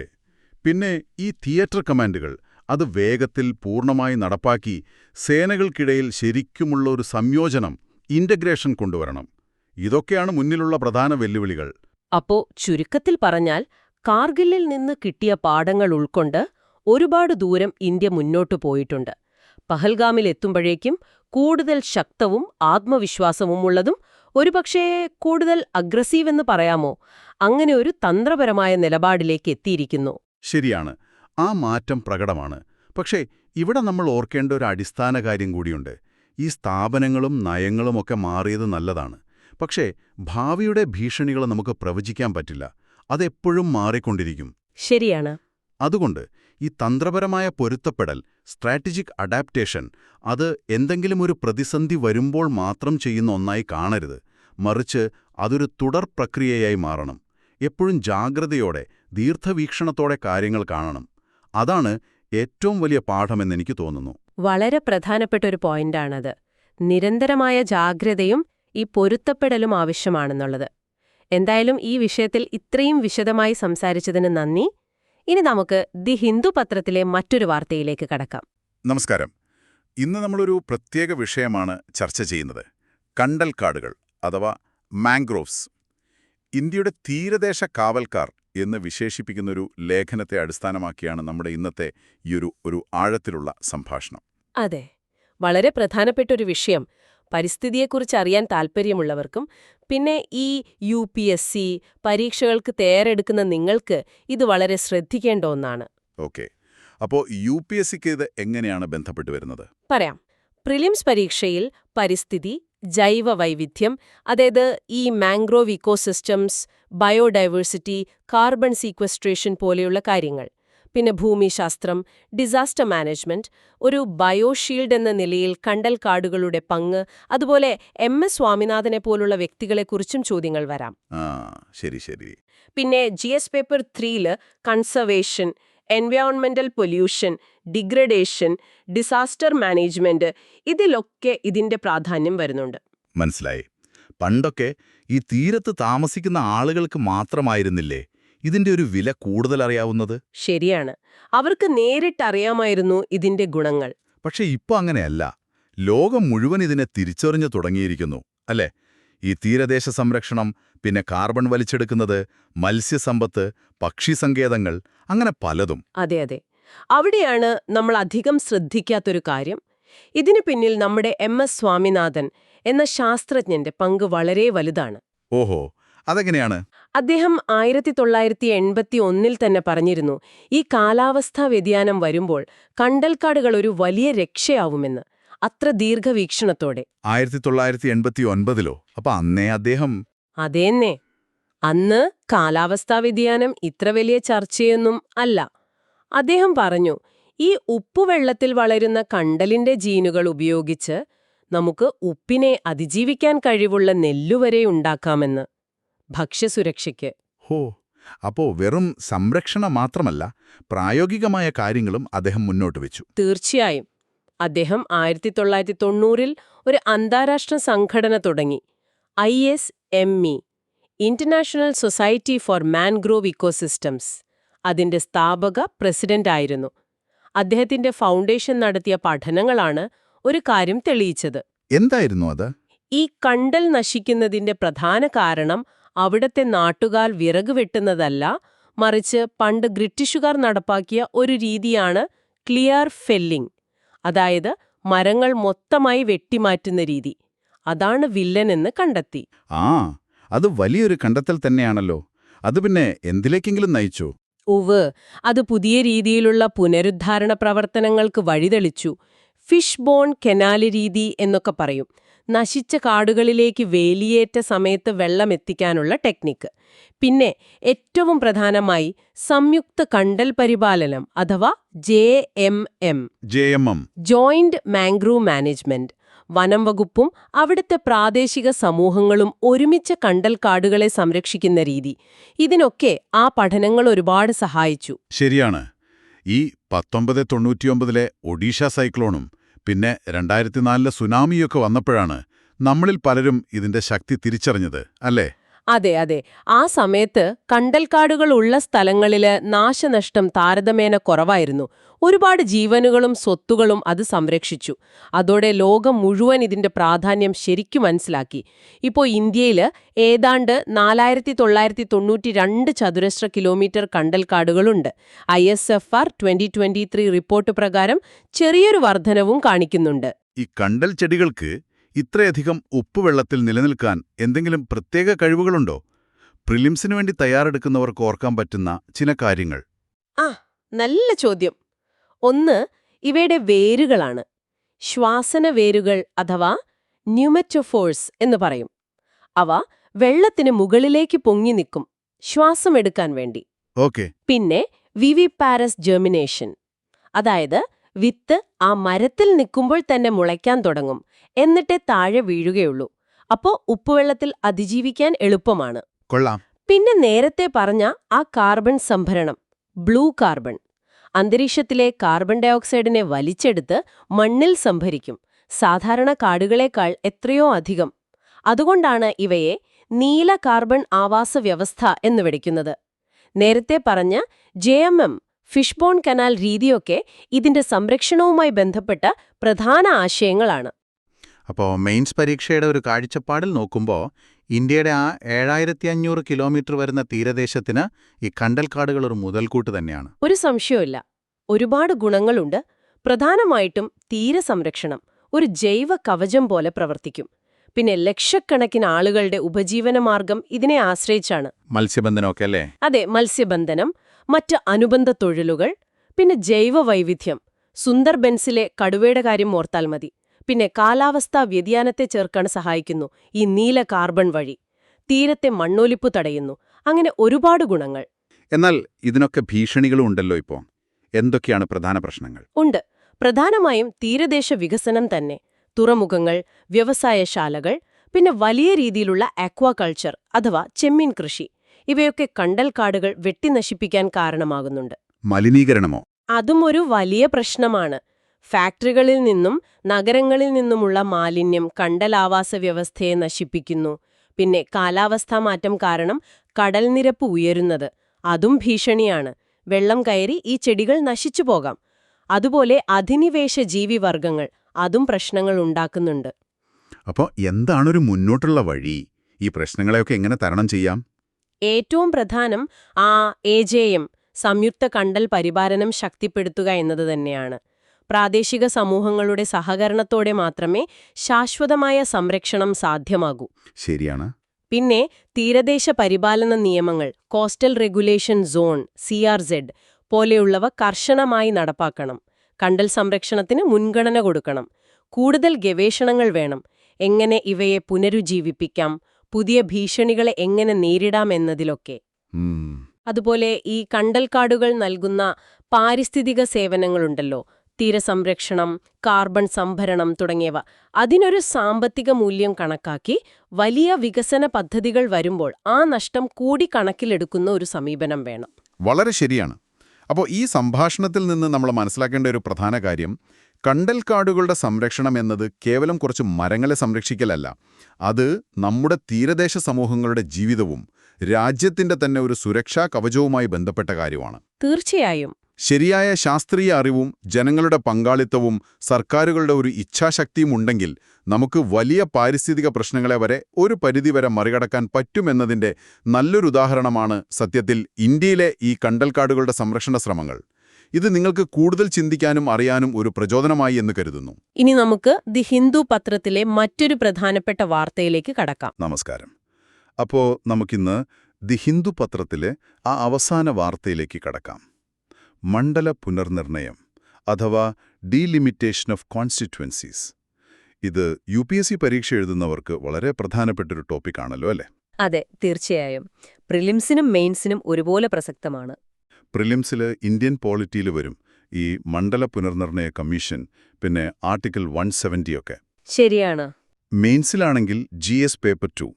പിന്നെ ഈ തിയേറ്റർ കമാൻഡുകൾ അത് വേഗത്തിൽ പൂർണ്ണമായി നടപ്പാക്കി സേനകൾക്കിടയിൽ ശരിക്കുമുള്ള ഒരു സംയോജനം, ഇന്റഗ്രേഷൻ കൊണ്ടുവരണം. ഇതൊക്കെയാണ് മുന്നിലുള്ള പ്രധാന വെല്ലുവിളികൾ. അപ്പോ ചുരുക്കത്തിൽ പറഞ്ഞാൽ കാർഗിലിൽ നിന്ന് കിട്ടിയ പാഠങ്ങൾ ഉൾക്കൊണ്ട് ഒരുപാട് ദൂരം ഇന്ത്യ മുന്നോട്ടു പോയിട്ടുണ്ട്. പഹൽഗാമിലെത്തുമ്പോഴേക്കും കൂടുതൽ ശക്തവും ആത്മവിശ്വാസവുമുള്ളതും ഒരുപക്ഷേ കൂടുതൽ അഗ്രസീവ് എന്ന് പറയാമോ, അങ്ങനെ ഒരു തന്ത്രപരമായ നിലപാടിലേക്ക് എത്തിയിരിക്കുന്നു. ശരിയാണ്, ആ മാറ്റം പ്രകടമാണ്. പക്ഷേ ഇവിടെ നമ്മൾ ഓർക്കേണ്ട ഒരു അടിസ്ഥാന കാര്യം കൂടിയുണ്ട്. ഈ സ്ഥാപനങ്ങളും നയങ്ങളുമൊക്കെ മാറിയത് നല്ലതാണ്. പക്ഷേ ഭാവിയുടെ ഭീഷണികൾ നമുക്ക് പ്രവചിക്കാൻ പറ്റില്ല. അതെപ്പോഴും മാറിക്കൊണ്ടിരിക്കും. ശരിയാണ്. അതുകൊണ്ട് ഈ തന്ത്രപരമായ പൊരുത്തപ്പെടൽ, സ്ട്രാറ്റജിക് അഡാപ്റ്റേഷൻ, അത് എന്തെങ്കിലും ഒരു പ്രതിസന്ധി വരുമ്പോൾ മാത്രം ചെയ്യുന്ന ഒന്നായി കാണരുത്. മറിച്ച് അതൊരു തുടർ പ്രക്രിയയായി മാറണം. എപ്പോഴും ജാഗ്രതയോടെ, ദീർഘവീക്ഷണത്തോടെ കാര്യങ്ങൾ കാണണം. അതാണ് ഏറ്റവും വലിയ പാഠമെന്നെനിക്ക് തോന്നുന്നു. വളരെ പ്രധാനപ്പെട്ട ഒരു പോയിന്റാണത്. നിരന്തരമായ ജാഗ്രതയും ഈ പൊരുത്തപ്പെടലും ആവശ്യമാണെന്നുള്ളത്. എന്തായാലും ഈ വിഷയത്തിൽ ഇത്രയും വിശദമായി സംസാരിച്ചതിന് നന്ദി. ഇനി നമുക്ക് ദി ഹിന്ദു പത്രത്തിലെ മറ്റൊരു വാർത്തയിലേക്ക് കടക്കാം. നമസ്കാരം. ഇന്ന് നമ്മളൊരു പ്രത്യേക വിഷയമാണ് ചർച്ച ചെയ്യുന്നത്. കണ്ടൽക്കാടുകൾ അഥവാ മാംഗ്രോവ്സ്. ഇന്ത്യയുടെ തീരദേശ കാവൽക്കാർ എന്ന് വിശേഷിപ്പിക്കുന്നൊരു ലേഖനത്തെ അടിസ്ഥാനമാക്കിയാണ് നമ്മുടെ ഇന്നത്തെ ഒരു ആഴത്തിലുള്ള സംഭാഷണം. അതെ, വളരെ പ്രധാനപ്പെട്ട ഒരു വിഷയം. പരിസ്ഥിതിയെക്കുറിച്ച് അറിയാൻ താൽപ്പര്യമുള്ളവർക്കും പിന്നെ ഈ UPSC പരീക്ഷകൾക്ക് തയ്യാറെടുക്കുന്ന നിങ്ങൾക്ക് ഇത് വളരെ ശ്രദ്ധിക്കേണ്ട ഒന്നാണ്. ഓക്കെ, അപ്പോൾ UPSCക്ക് ഇത് എങ്ങനെയാണ് ബന്ധപ്പെട്ട് വരുന്നത്? പറയാം. പ്രിലിംസ് പരീക്ഷയിൽ പരിസ്ഥിതി, ജൈവ വൈവിധ്യം, അതായത് ഈ mangrove ecosystems, biodiversity, carbon sequestration പോലെയുള്ള കാര്യങ്ങൾ, പിന്നെ ഭൂമിശാസ്ത്രം, ഡിസാസ്റ്റർ മാനേജ്മെന്റ്, ഒരു ബയോഷീൽഡ് എന്ന നിലയിൽ കണ്ടൽക്കാടുകളുടെ പങ്ക്, അതുപോലെ MS സ്വാമിനാഥനെ പോലുള്ള വ്യക്തികളെക്കുറിച്ചും ചോദ്യങ്ങൾ വരാം. ശരി ശരി. പിന്നെ GS പേപ്പർ 3 കൺസർവേഷൻ, എൻവയോൺമെന്റൽ പൊല്യൂഷൻ, ഡിഗ്രഡേഷൻ, ഡിസാസ്റ്റർ മാനേജ്മെന്റ്, ഇതിലൊക്കെ ഇതിന്റെ പ്രാധാന്യം വരുന്നുണ്ട്. മനസ്സിലായി. പണ്ടൊക്കെ ഈ തീരത്ത് താമസിക്കുന്ന ആളുകൾക്ക് മാത്രമായിരുന്നില്ലേ ഇതിന്റെ ഒരു വില കൂടുതൽ അറിയാവുന്നത്? ശരിയാണ്, അവർക്ക് നേരിട്ടറിയാമായിരുന്നു ഇതിന്റെ ഗുണങ്ങൾ. പക്ഷെ ഇപ്പൊ അങ്ങനെയല്ല. ലോകം മുഴുവൻ ഇതിനെ തിരിച്ചറിഞ്ഞു തുടങ്ങിയിരിക്കുന്നു, അല്ലേ? ഈ തീരദേശ സംരക്ഷണം, പിന്നെ കാർബൺ വലിച്ചെടുക്കുന്നത്, മത്സ്യസമ്പത്ത്, പക്ഷിസങ്കേതങ്ങൾ, അങ്ങനെ പലതും. അതെ അതെ, അവിടെയാണ് നമ്മൾ അധികം ശ്രദ്ധിക്കാത്തൊരു കാര്യം. ഇതിനു പിന്നിൽ നമ്മുടെ MS സ്വാമിനാഥൻ എന്ന ശാസ്ത്രജ്ഞന്റെ പങ്ക് വളരെ വലുതാണ്. ഓഹോ, അതെങ്ങനെയാണ്? അദ്ദേഹം 1981 തന്നെ പറഞ്ഞിരുന്നു, ഈ കാലാവസ്ഥാ വ്യതിയാനം വരുമ്പോൾ കണ്ടൽക്കാടുകൾ ഒരു വലിയ രക്ഷയാവുമെന്ന്. അത്ര ദീർഘവീക്ഷണത്തോടെ. 1989-ലോ? അപ്പൊ അന്നേ അദ്ദേഹം... അതേന്നെ, അന്ന് കാലാവസ്ഥാ വ്യതിയാനം ഇത്ര വലിയ ചർച്ചയൊന്നും അല്ല. അദ്ദേഹം പറഞ്ഞു, ഈ ഉപ്പുവെള്ളത്തിൽ വളരുന്ന കണ്ടലിന്റെ ജീനുകൾ ഉപയോഗിച്ച് നമുക്ക് ഉപ്പിനെ അതിജീവിക്കാൻ കഴിവുള്ള നെല്ലുവരെ ഉണ്ടാക്കാമെന്ന്. ഭക്ഷ്യസുരക്ഷയ്ക്ക്. ഹോ, അപ്പോ വെറും സംരക്ഷണം മാത്രമല്ല, പ്രായോഗികമായ കാര്യങ്ങളും അദ്ദേഹം മുന്നോട്ട് വെച്ചു. തീർച്ചയായും. അദ്ദേഹം 1990-ൽ ഒരു അന്താരാഷ്ട്ര സംഘടന തുടങ്ങി, ISME, international society for mangrove ecosystems. അതിന്റെ സ്ഥാപക പ്രസിഡന്റായിരുന്നു. അദ്ദേഹത്തിന്റെ ഫൗണ്ടേഷൻ നടത്തിയ പഠനങ്ങളാണ് ഒരു കാര്യം തെളിയിച്ചത്. എന്തായിരുന്നു അത്? ഈ കണ്ടൽ നശിക്കുന്നതിന്റെ പ്രധാന കാരണം അവിടത്തെ നാട്ടുകാർ വിറക് വെട്ടുന്നതല്ല, മറിച്ച് പണ്ട് ബ്രിട്ടീഷുകാർ നടപ്പാക്കിയ ഒരു രീതിയാണ് ക്ലിയർ ഫെല്ലിംഗ്. അതായത് മരങ്ങൾ മൊത്തമായി വെട്ടിമാറ്റുന്ന രീതി. അതാണ് വില്ലനെന്ന് കണ്ടെത്തി. ആ, അത് വലിയൊരു കണ്ടെത്തൽ തന്നെയാണല്ലോ. അത് പിന്നെ എന്തിലേക്കെങ്കിലും നയിച്ചോ? ഉവ്, അത് പുതിയ രീതിയിലുള്ള പുനരുദ്ധാരണ പ്രവർത്തനങ്ങൾക്ക് വഴിതെളിച്ചു. ഫിഷ് ബോൺ കെനാല് രീതി എന്നൊക്കെ പറയും. നശിച്ച കാടുകളിലേക്ക് വേലിയേറ്റ സമയത്ത് വെള്ളം എത്തിക്കാനുള്ള ടെക്നിക്ക്. പിന്നെ ഏറ്റവും പ്രധാനമായി സംയുക്ത കണ്ടൽ പരിപാലനം അഥവാ JMM, ജോയിന്റ് മാംഗ്രൂവ് മാനേജ്മെന്റ്. വനം വകുപ്പും അവിടുത്തെ പ്രാദേശിക സമൂഹങ്ങളും ഒരുമിച്ച് കണ്ടൽ കാടുകളെ സംരക്ഷിക്കുന്ന രീതി. ഇതിനൊക്കെ ആ പഠനങ്ങൾ ഒരുപാട് സഹായിച്ചു. ശരിയാണ്. ഈ 1999-ലെ ഒഡീഷ സൈക്ലോണും പിന്നെ 2004-ലെ സുനാമിയൊക്കെ വന്നപ്പോഴാണ് നമ്മളിൽ പലരും ഇതിന്റെ ശക്തി തിരിച്ചറിഞ്ഞത്, അല്ലേ? അതെ അതെ. ആ സമയത്ത് കണ്ടൽക്കാടുകൾ ഉള്ള സ്ഥലങ്ങളില് നാശനഷ്ടം താരതമ്യേന കുറവായിരുന്നു. ഒരുപാട് ജീവനുകളും സ്വത്തുകളും അത് സംരക്ഷിച്ചു. അതോടെ ലോകം മുഴുവൻ ഇതിന്റെ പ്രാധാന്യം ശരിക്കും മനസ്സിലാക്കി. ഇപ്പോൾ ഇന്ത്യയിൽ ഏതാണ്ട് 4992 ചതുരശ്ര കിലോമീറ്റർ കണ്ടൽക്കാടുകളുണ്ട്. ISFR 2023 റിപ്പോർട്ട് പ്രകാരം ചെറിയൊരു വർധനവും കാണിക്കുന്നുണ്ട്. ഈ കണ്ടൽ ചെടികൾക്ക് ഇത്രയധികം ഉപ്പുവെള്ളത്തിൽ നിലനിൽക്കാൻ എന്തെങ്കിലും പ്രത്യേക കഴിവുകളുണ്ടോ? പ്രിലിംസിനു വേണ്ടി തയ്യാറെടുക്കുന്നവർക്ക് ഓർക്കാൻ പറ്റുന്ന ചില കാര്യങ്ങൾ. നല്ല ചോദ്യം. ഒന്ന്, ഇവയുടെ വേരുകളാണ്. ശ്വാസന വേരുകൾ അഥവാ ന്യൂമറ്റോഫോഴ്സ് എന്ന് പറയും. അവ വെള്ളത്തിന് മുകളിലേക്ക് പൊങ്ങി നിൽക്കും, ശ്വാസമെടുക്കാൻ വേണ്ടി. ഓക്കെ. പിന്നെ വിവിപാരസ് ജെർമിനേഷൻ, അതായത് വിത്ത് ആ മരത്തിൽ നിൽക്കുമ്പോൾ തന്നെ മുളയ്ക്കാൻ തുടങ്ങും, എന്നിട്ടേ താഴെ വീഴുകയുള്ളൂ. അപ്പോ ഉപ്പുവെള്ളത്തിൽ അതിജീവിക്കാൻ എളുപ്പമാണ്. കൊള്ളാം. പിന്നെ നേരത്തെ പറഞ്ഞ ആ കാർബൺ സംഭരണം, ബ്ലൂ കാർബൺ, അന്തരീക്ഷത്തിലെ കാർബൺ ഡയോക്സൈഡിനെ വലിച്ചെടുത്ത് മണ്ണിൽ സംഭരിക്കും, സാധാരണ കാടുകളേക്കാൾ എത്രയോ അധികം. അതുകൊണ്ടാണ് ഇവയെ നീല കാർബൺ ആവാസ വ്യവസ്ഥ എന്ന് വിളിക്കുന്നത്. നേരത്തെ പറഞ്ഞ JMM, ഫിഷ് ബോൺ കനാൽ രീതിയൊക്കെ ഇതിന്റെ സംരക്ഷണവുമായി ബന്ധപ്പെട്ട പ്രധാന ആശയങ്ങളാണ്. അപ്പോൾ മെയിൻസ് പരീക്ഷയുടെ ഒരു കാഴ്ചപ്പാടിൽ നോക്കുമ്പോൾ ഇന്ത്യയുടെ ആ 7500 കിലോമീറ്റർ വരുന്ന തീരദേശത്തിന് ഈ കണ്ടൽക്കാടുകൾ ഒരു മുതൽക്കൂട്ട് തന്നെയാണ്. ഒരു സംശയമില്ല. ഒരുപാട് ഗുണങ്ങളുണ്ട്. പ്രധാനമായിട്ടും തീരസംരക്ഷണം ഒരു ജൈവ കവചം പോലെ പ്രവർത്തിക്കും. പിന്നെ ലക്ഷക്കണക്കിന് ആളുകളുടെ ഉപജീവനമാർഗം ഇതിനെ ആശ്രയിച്ചാണ്. മത്സ്യബന്ധനമൊക്കെ അല്ലേ? അതെ, മത്സ്യബന്ധനം, മറ്റ് അനുബന്ധ തൊഴിലുകൾ, പിന്നെ ജൈവ വൈവിധ്യം. സുന്ദർബൻസിലെ കടുവയുടെ കാര്യം ഓർത്താൽ മതി. പിന്നെ കാലാവസ്ഥാ വ്യതിയാനത്തെ ചേർക്കാൻ സഹായിക്കുന്നു ഈ നീല കാർബൺ വഴി. തീരത്തെ മണ്ണൊലിപ്പ് തടയുന്നു. അങ്ങനെ ഒരുപാട് ഗുണങ്ങൾ. എന്നാൽ ഇതിനൊക്കെ ഭീഷണികളും ഉണ്ടല്ലോ ഇപ്പോൾ. എന്തൊക്കെയാണ് പ്രധാന പ്രശ്നങ്ങൾ? ഉണ്ട്. പ്രധാനമായും തീരദേശ വികസനം തന്നെ. തുറമുഖങ്ങൾ, വ്യവസായശാലകൾ, പിന്നെ വലിയ രീതിയിലുള്ള ആക്വാകൾച്ചർ അഥവാ ചെമ്മീൻ കൃഷി. ഇവയൊക്കെ കണ്ടൽക്കാടുകൾ വെട്ടിനശിപ്പിക്കാൻ കാരണമാകുന്നുണ്ട്. മലിനീകരണമോ? അതും ഒരു വലിയ പ്രശ്നമാണ്. ഫാക്ടറികളിൽ നിന്നും നഗരങ്ങളിൽ നിന്നുമുള്ള മാലിന്യം കണ്ടലാവാസ വ്യവസ്ഥയെ നശിപ്പിക്കുന്നു. പിന്നെ കാലാവസ്ഥാ മാറ്റം കാരണം കടൽനിരപ്പ് ഉയരുന്നത്, അതും ഭീഷണിയാണ്. വെള്ളം കയറി ഈ ചെടികൾ നശിച്ചു പോകാം. അതുപോലെ അധിനിവേശ ജീവിവർഗങ്ങൾ, അതും പ്രശ്നങ്ങൾ ഉണ്ടാക്കുന്നുണ്ട്. അപ്പോൾ എന്താണൊരു മുന്നോട്ടുള്ള വഴി? ഈ പ്രശ്നങ്ങളെയൊക്കെ എങ്ങനെ തരണം ചെയ്യാം? ഏറ്റവും പ്രധാനം AJM, സംയുക്ത കണ്ടൽ പരിപാലനം ശക്തിപ്പെടുത്തുക എന്നത് തന്നെയാണ്. പ്രാദേശിക സമൂഹങ്ങളുടെ സഹകരണത്തോടെ മാത്രമേ ശാശ്വതമായ സംരക്ഷണം സാധ്യമാകൂ. ശരിയാണ്. പിന്നെ തീരദേശ പരിപാലന നിയമങ്ങൾ, കോസ്റ്റൽ റെഗുലേഷൻ സോൺ CRZ പോലെയുള്ളവ കർശനമായി നടപ്പാക്കണം. കണ്ടൽ സംരക്ഷണത്തിന് മുൻഗണന കൊടുക്കണം. കൂടുതൽ ഗവേഷണങ്ങൾ വേണം. എങ്ങനെ ഇവയെ പുനരുജ്ജീവിപ്പിക്കാം, പുതിയ ഭീഷണികളെ എങ്ങനെ നേരിടാം എന്നതിലൊക്കെ. അതുപോലെ ഈ കണ്ടൽക്കാടുകൾ നൽകുന്ന പാരിസ്ഥിതിക സേവനങ്ങളുണ്ടല്ലോ, തീരസംരക്ഷണം, കാർബൺ സംഭരണം തുടങ്ങിയവ. അതിനൊരു സാമ്പത്തിക മൂല്യം കണക്കാക്കി വലിയ വികസന പദ്ധതികൾ വരുമ്പോൾ ആ നഷ്ടം കൂടി കണക്കിലെടുക്കുന്ന ഒരു സമീപനം വേണം. വളരെ ശരിയാണ്. അപ്പോൾ ഈ സംഭാഷണത്തിൽ നിന്ന് നമ്മൾ മനസ്സിലാക്കേണ്ട ഒരു പ്രധാന കാര്യം, കണ്ടൽക്കാടുകളുടെ സംരക്ഷണം എന്നത് കേവലം കുറച്ച് മരങ്ങളെ സംരക്ഷിക്കലല്ല. അത് നമ്മുടെ തീരദേശ സമൂഹങ്ങളുടെ ജീവിതവും രാജ്യത്തിന്റെ തന്നെ ഒരു സുരക്ഷാ കവചവുമായി ബന്ധപ്പെട്ട കാര്യമാണ്. തീർച്ചയായും. ശരിയായ ശാസ്ത്രീയ അറിവും ജനങ്ങളുടെ പങ്കാളിത്തവും സർക്കാരുകളുടെ ഒരു ഇച്ഛാശക്തിയും ഉണ്ടെങ്കിൽ നമുക്ക് വലിയ പാരിസ്ഥിതിക പ്രശ്നങ്ങളെ വരെ ഒരു പരിധിവരെ മറികടക്കാൻ പറ്റുമെന്നതിന്റെ നല്ലൊരു ഉദാഹരണമാണ് സത്യത്തിൽ ഇന്ത്യയിലെ ഈ കണ്ടൽക്കാടുകളുടെ സംരക്ഷണ ശ്രമങ്ങൾ. ഇത് നിങ്ങൾക്ക് കൂടുതൽ ചിന്തിക്കാനും അറിയാനും ഒരു പ്രചോദനമായി എന്ന് കരുതുന്നു. ഇനി നമുക്ക് ദി ഹിന്ദു പത്രത്തിലെ മറ്റൊരു പ്രധാനപ്പെട്ട വാർത്തയിലേക്ക് കടക്കാം. നമസ്കാരം. അപ്പോൾ നമുക്കിന്ന് ദി ഹിന്ദു പത്രത്തിലെ ആ അവസാന വാർത്തയിലേക്ക് കടക്കാം. മണ്ഡല പുനർനിർണയം അഥവാ ഡീലിമിറ്റേഷൻ ഓഫ് കോൺസ്റ്റിറ്റ്യുവൻസീസ്. ഇത് UPSC പരീക്ഷ എഴുതുന്നവർക്ക് വളരെ പ്രധാനപ്പെട്ടൊരു ടോപ്പിക്കാണല്ലോ അല്ലേ? അതെ, തീർച്ചയായും. പ്രിലിംസിനും മെയിൻസിനും ഒരുപോലെ പ്രസക്തമാണ്. പ്രിലിംസിൽ ഇന്ത്യൻ പോളിറ്റിയിൽ വരും ഈ മണ്ഡല പുനർനിർണയ കമ്മീഷൻ, പിന്നെ ആർട്ടിക്കിൾ 170 ഒക്കെ. ശരിയാണ്. മെയിൻസിലാണെങ്കിൽ GS പേപ്പർ 2,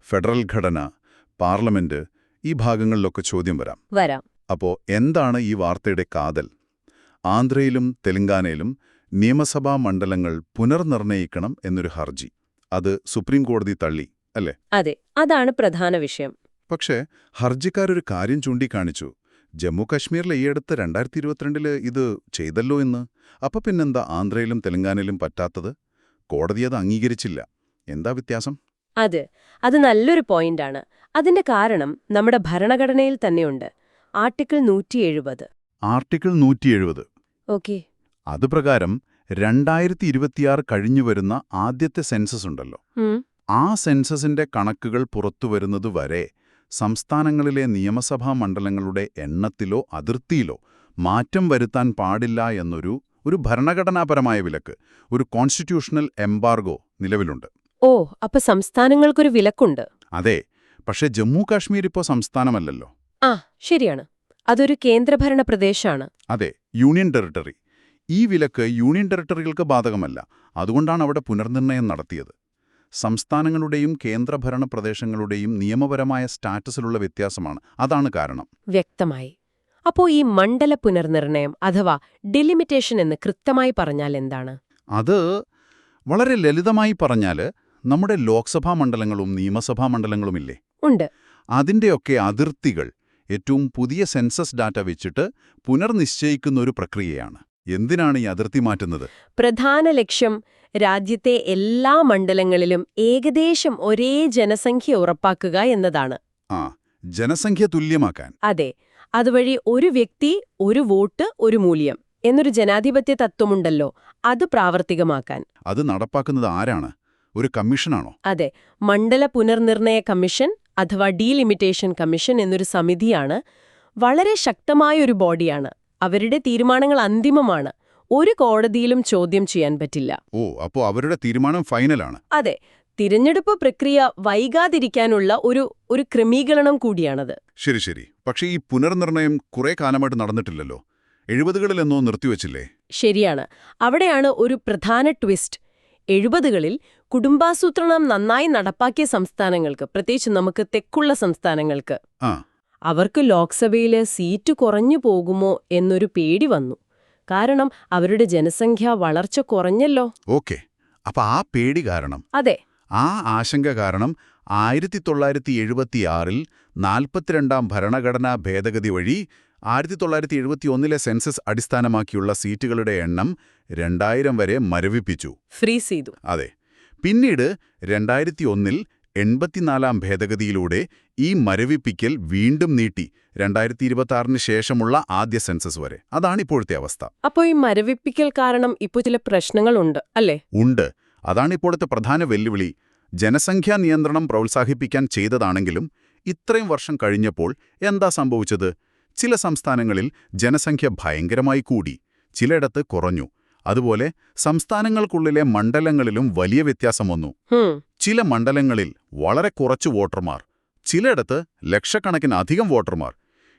ഫെഡറൽ ഘടന, പാർലമെന്റ്, ഈ ഭാഗങ്ങളിലൊക്കെ ചോദ്യം വരാം. അപ്പോൾ എന്താണ് ഈ വാർത്തയുടെ കാതൽ? ആന്ധ്രയിലും തെലങ്കാനയിലും നിയമസഭാ മണ്ഡലങ്ങൾ പുനർനിർണയിക്കണം എന്നൊരു ഹർജി. അത് സുപ്രീം കോടതി തള്ളി, അല്ലേ? അതെ, അതാണ് പ്രധാന വിഷയം. പക്ഷേ ഹർജിക്കാരൊരു കാര്യം ചൂണ്ടിക്കാണിച്ചു. ജമ്മു കാശ്മീരിൽ ഈയടുത്ത് 2022 ഇത് ചെയ്തല്ലോ എന്ന്. അപ്പൊ പിന്നെന്താ ആന്ധ്രയിലും തെലങ്കാനയിലും പറ്റാത്തത്? കോടതി അത് അംഗീകരിച്ചില്ല. എന്താ വ്യത്യാസം? അത് നല്ലൊരു പോയിന്റാണ്. അതിന്റെ കാരണം നമ്മുടെ ഭരണഘടനയിൽ തന്നെയുണ്ട്. ആർട്ടിക്കിൾ 170. ആർട്ടിക്കിൾ 170. ഓക്കെ. അതുപ്രകാരം 2026 കഴിഞ്ഞുവരുന്ന ആദ്യത്തെ സെൻസസ് ഉണ്ടല്ലോ, ആ സെൻസസിന്റെ കണക്കുകൾ പുറത്തുവരുന്നതുവരെ സംസ്ഥാനങ്ങളിലെ നിയമസഭാ മണ്ഡലങ്ങളുടെ എണ്ണത്തിലോ അതിർത്തിയിലോ മാറ്റം വരുത്താൻ പാടില്ല എന്നൊരു ഭരണഘടനാപരമായ വിലക്ക്, ഒരു കോൺസ്റ്റിറ്റ്യൂഷണൽ എംബാർഗോ നിലവിലുണ്ട്. ഓ, അപ്പൊ സംസ്ഥാനങ്ങൾക്കൊരു വിലക്കുണ്ട്. അതെ, പക്ഷേ ജമ്മു കാശ്മീർ ഇപ്പോൾ സംസ്ഥാനമല്ലല്ലോ. ശരിയാണ്. അതൊരു കേന്ദ്രഭരണ പ്രദേശമാണ്. അതെ, യൂണിയൻ ടെറിട്ടറി. ഈ വിലക്ക് യൂണിയൻ ടെറിട്ടറികൾക്ക് ബാധകമല്ല. അതുകൊണ്ടാണ് അവിടെ പുനർനിർണയം നടത്തിയത്. സംസ്ഥാനങ്ങളുടെയും കേന്ദ്രഭരണ പ്രദേശങ്ങളുടെയും നിയമപരമായ സ്റ്റാറ്റസിലുള്ള വ്യത്യാസമാണ്. അതാണ് കാരണം. വ്യക്തമായി. അപ്പോ ഈ മണ്ഡല പുനർനിർണയം അഥവാ ഡിലിമിറ്റേഷൻ എന്ന് കൃത്യമായി പറഞ്ഞാൽ എന്താണ്? അത് വളരെ ലളിതമായി പറഞ്ഞാൽ നമ്മുടെ ലോക്സഭാ മണ്ഡലങ്ങളും നിയമസഭാ മണ്ഡലങ്ങളുമില്ലേ, ഉണ്ട്. അതിൻ്റെയൊക്കെ അതിർത്തികൾ ഏറ്റവും പുതിയ സെൻസസ് ഡാറ്റ വെച്ചിട്ട് പുനർനിശ്ചയിക്കുന്ന ഒരു പ്രക്രിയയാണ്. എന്തിനാണ് ഈ അതിർത്തി മാറ്റുന്നത്? പ്രധാന ലക്ഷ്യം രാജ്യത്തെ എല്ലാ മണ്ഡലങ്ങളിലും ഏകദേശം ഒരേ ജനസംഖ്യ ഉറപ്പാക്കുക എന്നതാണ്. ജനസംഖ്യ തുല്യമാക്കാൻ. അതെ, അതുവഴി ഒരു വ്യക്തി, ഒരു വോട്ട്, ഒരു മൂല്യം എന്നൊരു ജനാധിപത്യ തത്വമുണ്ടല്ലോ, അത് പ്രാവർത്തികമാക്കാൻ. അത് നടപ്പാക്കുന്നത് ആരാണ്? ഒരു കമ്മീഷനാണോ? അതെ, മണ്ഡല പുനർനിർണയ കമ്മീഷൻ അഥവാ ഡീലിമിറ്റേഷൻ കമ്മീഷൻ എന്നൊരു സമിതിയാണ്. വളരെ ശക്തമായൊരു ബോഡിയാണ്. അവരുടെ തീരുമാനങ്ങൾ അന്തിമമാണ്. ഒരു കോടതിയിലും ചോദ്യം ചെയ്യാൻ പറ്റില്ല. അപ്പോ അവരുടെ തീരുമാനം ഫൈനലാണ്. അതെ, തിരഞ്ഞെടുപ്പ് പ്രക്രിയ വൈകാതിരിക്കാനുള്ള ഒരു ക്രമീകരണം കൂടിയാണത്. ശരി. പക്ഷേ ഈ പുനർനിർണയം കുറെ കാലമായിട്ട് നടന്നിട്ടില്ലല്ലോ. 70കളിലെന്നോ നിർത്തിവച്ചില്ലേ? ശരിയാണ്. അവിടെയാണ് ഒരു പ്രധാന ട്വിസ്റ്റ്. 70കളിൽ കുടുംബാസൂത്രണം നന്നായി നടപ്പാക്കിയ സംസ്ഥാനങ്ങൾക്ക്, പ്രത്യേകിച്ച് നമുക്ക് തെക്കുള്ള സംസ്ഥാനങ്ങൾക്ക്, അവർക്ക് ലോക്സഭയിലെ സീറ്റ് കുറഞ്ഞു പോകുമോ എന്നൊരു പേടി വന്നു. കാരണം അവരുടെ ജനസംഖ്യ വളർച്ച കുറഞ്ഞല്ലോ. ഓക്കെ, അപ്പൊ ആ പേടി കാരണം, അതെ, ആ ആശങ്ക കാരണം 1976 42ാം ഭരണഘടനാ ഭേദഗതി വഴി 1971 സെൻസസ് അടിസ്ഥാനമാക്കിയുള്ള സീറ്റുകളുടെ എണ്ണം 2000 വരെ മരവിപ്പിച്ചു, ഫ്രീസ് ചെയ്തു. അതെ. പിന്നീട് 2001 84ാം ഭേദഗതിയിലൂടെ ഈ മരവിപ്പിക്കൽ വീണ്ടും നീട്ടി 2026 ശേഷമുള്ള ആദ്യ സെൻസസ് വരെ. അതാണ് ഇപ്പോഴത്തെ അവസ്ഥ. അപ്പോൾ ഈ മരവിപ്പിക്കൽ കാരണം ഇപ്പോൾ ചില പ്രശ്നങ്ങളുണ്ട്, അല്ലേ? ഉണ്ട്. അതാണ് ഇപ്പോഴത്തെ പ്രധാന വെല്ലുവിളി. ജനസംഖ്യാ നിയന്ത്രണം പ്രോത്സാഹിപ്പിക്കാൻ ചെയ്തതാണെങ്കിലും ഇത്രയും വർഷം കഴിഞ്ഞപ്പോൾ എന്താ സംഭവിച്ചത്? ചില സംസ്ഥാനങ്ങളിൽ ജനസംഖ്യ ഭയങ്കരമായി കൂടി, ചിലയിടത്ത് കുറഞ്ഞു. അതുപോലെ സംസ്ഥാനങ്ങൾക്കുള്ളിലെ മണ്ഡലങ്ങളിലും വലിയ വ്യത്യാസം വന്നു. ചില മണ്ഡലങ്ങളിൽ വളരെ കുറച്ച് വോട്ടർമാർ, ചിലയിടത്ത് ലക്ഷക്കണക്കിന് അധികം വോട്ടർമാർ.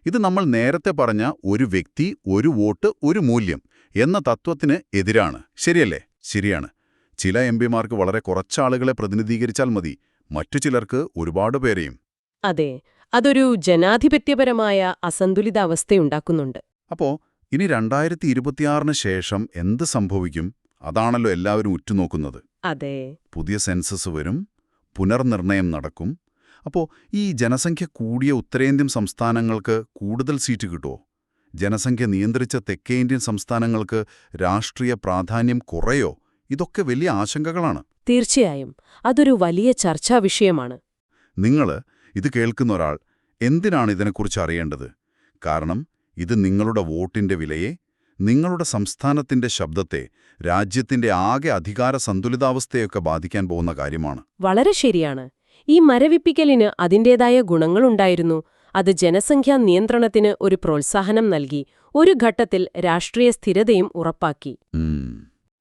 ഇത് നമ്മൾ നേരത്തെ പറഞ്ഞ ഒരു വ്യക്തി ഒരു വോട്ട് ഒരു മൂല്യം എന്ന തത്വത്തിന് എതിരാണ്. ശരിയല്ലേ? ശരിയാണ്. ചില എംപിമാർക്ക് വളരെ കുറച്ചാളുകളെ പ്രതിനിധീകരിച്ചാൽ മതി, മറ്റു ചിലർക്ക് ഒരുപാട് പേരെയും. അതെ, അതൊരു ജനാധിപത്യപരമായ അസന്തുലിതാവസ്ഥയുണ്ടാക്കുന്നുണ്ട്. അപ്പോ ഇനി 2026 ശേഷം എന്ത് സംഭവിക്കും? അതാണല്ലോ എല്ലാവരും ഉറ്റുനോക്കുന്നത്. അതെ, പുതിയ സെൻസസ് വരും, പുനർനിർണയം നടക്കും. അപ്പോൾ ഈ ജനസംഖ്യ കൂടിയ ഉത്തരേന്ത്യൻ സംസ്ഥാനങ്ങൾക്ക് കൂടുതൽ സീറ്റ് കിട്ടുമോ? ജനസംഖ്യ നിയന്ത്രിച്ച തെക്കേ ഇന്ത്യൻ സംസ്ഥാനങ്ങൾക്ക് രാഷ്ട്രീയ പ്രാധാന്യം കുറയോ? ഇതൊക്കെ വലിയ ആശങ്കകളാണ്. തീർച്ചയായും അതൊരു വലിയ ചർച്ചാ വിഷയമാണ്. നിങ്ങൾ ഇത് കേൾക്കുന്ന ഒരാൾ എന്തിനാണ് ഇതിനെക്കുറിച്ച് അറിയേണ്ടത്? കാരണം ഇത് നിങ്ങളുടെ വോട്ടിന്റെ വിലയെ, നിങ്ങളുടെ സംസ്ഥാനത്തിന്റെ ശബ്ദത്തെ, രാജ്യത്തിന്റെ ആകെ അധികാര സന്തുലിതാവസ്ഥയൊക്കെ ബാധിക്കാൻ പോകുന്ന കാര്യമാണ്. വളരെ ശരിയാണ്. ഈ മരവിപ്പിക്കലിന് അതിൻ്റേതായ ഗുണങ്ങളുണ്ടായിരുന്നു. അത് ജനസംഖ്യാ നിയന്ത്രണത്തിന് ഒരു പ്രോത്സാഹനം നൽകി, ഒരു ഘട്ടത്തിൽ രാഷ്ട്രീയ സ്ഥിരതയും ഉറപ്പാക്കി.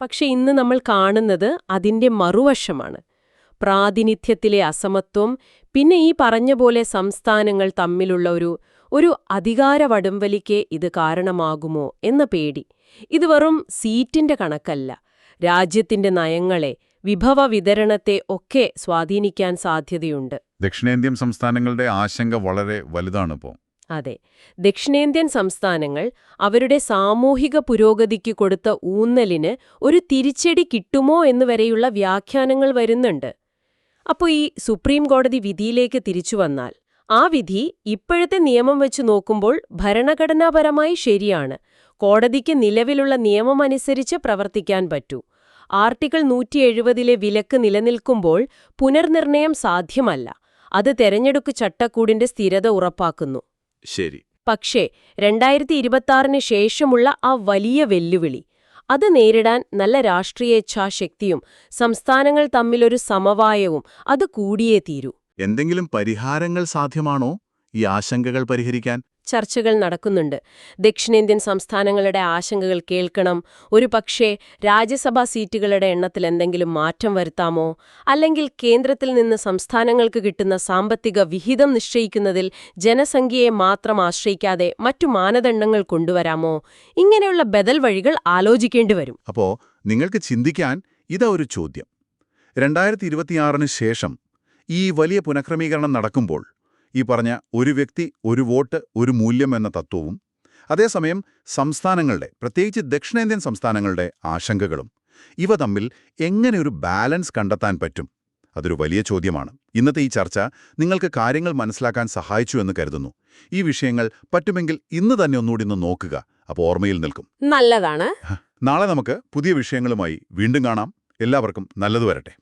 പക്ഷെ ഇന്ന് നമ്മൾ കാണുന്നത് അതിന്റെ മറുവശമാണ്. പ്രാതിനിധ്യത്തിലെ അസമത്വം, പിന്നെ ഈ പറഞ്ഞ പോലെ സംസ്ഥാനങ്ങൾ തമ്മിലുള്ള ഒരു അധികാര വടംവലിക്ക് ഇത് കാരണമാകുമോ എന്ന പേടി. ഇത് വെറും സീറ്റിന്റെ കണക്കല്ല, രാജ്യത്തിന്റെ നയങ്ങളെ, വിഭവ വിതരണത്തെ ഒക്കെ സ്വാധീനിക്കാൻ സാധ്യതയുണ്ട്. ദക്ഷിണേന്ത്യൻ സംസ്ഥാനങ്ങളുടെ ആശങ്ക വളരെ വലുതാണിപ്പോൾ. അതെ, ദക്ഷിണേന്ത്യൻ സംസ്ഥാനങ്ങൾ അവരുടെ സാമൂഹിക പുരോഗതിക്ക് കൊടുത്ത ഊന്നലിന് ഒരു തിരിച്ചടി കിട്ടുമോ എന്നുവരെയുള്ള വ്യാഖ്യാനങ്ങൾ വരുന്നുണ്ട്. അപ്പോൾ ഈ സുപ്രീം കോടതി വിധിയിലേക്ക് തിരിച്ചു വന്നാൽ, ആ വിധി ഇപ്പോഴത്തെ നിയമം വെച്ച് നോക്കുമ്പോൾ ഭരണഘടനാപരമായി ശരിയാണ്. കോടതിക്ക് നിലവിലുള്ള നിയമമനുസരിച്ച് പ്രവർത്തിക്കാൻ പറ്റൂ. ആർട്ടിക്കിൾ 170 വിലക്ക് നിലനിൽക്കുമ്പോൾ പുനർനിർണയം സാധ്യമല്ല. അത് തെരഞ്ഞെടുപ്പ് ചട്ടക്കൂടിന്റെ സ്ഥിരത ഉറപ്പാക്കുന്നു. ശരി. പക്ഷേ 2026 ശേഷമുള്ള ആ വലിയ വെല്ലുവിളി, അത് നേരിടാൻ നല്ല രാഷ്ട്രീയേച്ഛാശക്തിയും സംസ്ഥാനങ്ങൾ തമ്മിലൊരു സമവായവും അത് കൂടിയേ തീരൂ. എന്തെങ്കിലും പരിഹാരങ്ങൾ സാധ്യമാണോ ഈ ആശങ്കകൾ പരിഹരിക്കാൻ? ചർച്ചകൾ നടക്കുന്നുണ്ട്. ദക്ഷിണേന്ത്യൻ സംസ്ഥാനങ്ങളുടെ ആശങ്കകൾ കേൾക്കണം. ഒരു പക്ഷേ രാജ്യസഭാ സീറ്റുകളുടെ എണ്ണത്തിൽ എന്തെങ്കിലും മാറ്റം വരുത്താമോ? അല്ലെങ്കിൽ കേന്ദ്രത്തിൽ നിന്ന് സംസ്ഥാനങ്ങൾക്ക് കിട്ടുന്ന സാമ്പത്തിക വിഹിതം നിശ്ചയിക്കുന്നതിൽ ജനസംഖ്യയെ മാത്രം ആശ്രയിക്കാതെ മറ്റു മാനദണ്ഡങ്ങൾ കൊണ്ടുവരാമോ? ഇങ്ങനെയുള്ള ബദൽ വഴികൾ ആലോചിക്കേണ്ടി വരും. അപ്പോ നിങ്ങൾക്ക് ചിന്തിക്കാൻ ഇതാ ഒരു ചോദ്യം. 2026 ശേഷം ഈ വലിയ പുനഃക്രമീകരണം നടക്കുമ്പോൾ ഈ പറഞ്ഞ ഒരു വ്യക്തി ഒരു വോട്ട് ഒരു മൂല്യം എന്ന തത്വവും, അതേസമയം സംസ്ഥാനങ്ങളുടെ, പ്രത്യേകിച്ച് ദക്ഷിണേന്ത്യൻ സംസ്ഥാനങ്ങളുടെ ആശങ്കകളും, ഇവ തമ്മിൽ എങ്ങനെ ഒരു ബാലൻസ് കണ്ടെത്താൻ പറ്റും? അതൊരു വലിയ ചോദ്യമാണ്. ഇന്നത്തെ ഈ ചർച്ച നിങ്ങൾക്ക് കാര്യങ്ങൾ മനസ്സിലാക്കാൻ സഹായിച്ചു എന്ന് കരുതുന്നു. ഈ വിഷയങ്ങൾ പറ്റുമെങ്കിൽ ഇന്ന് തന്നെ ഒന്നുകൂടി നോക്കുക. അപ്പോൾ ഓർമ്മയിൽ നിൽക്കും. നല്ലതാണ്. നാളെ നമുക്ക് പുതിയ വിഷയങ്ങളുമായി വീണ്ടും കാണാം. എല്ലാവർക്കും നല്ലത് വരട്ടെ.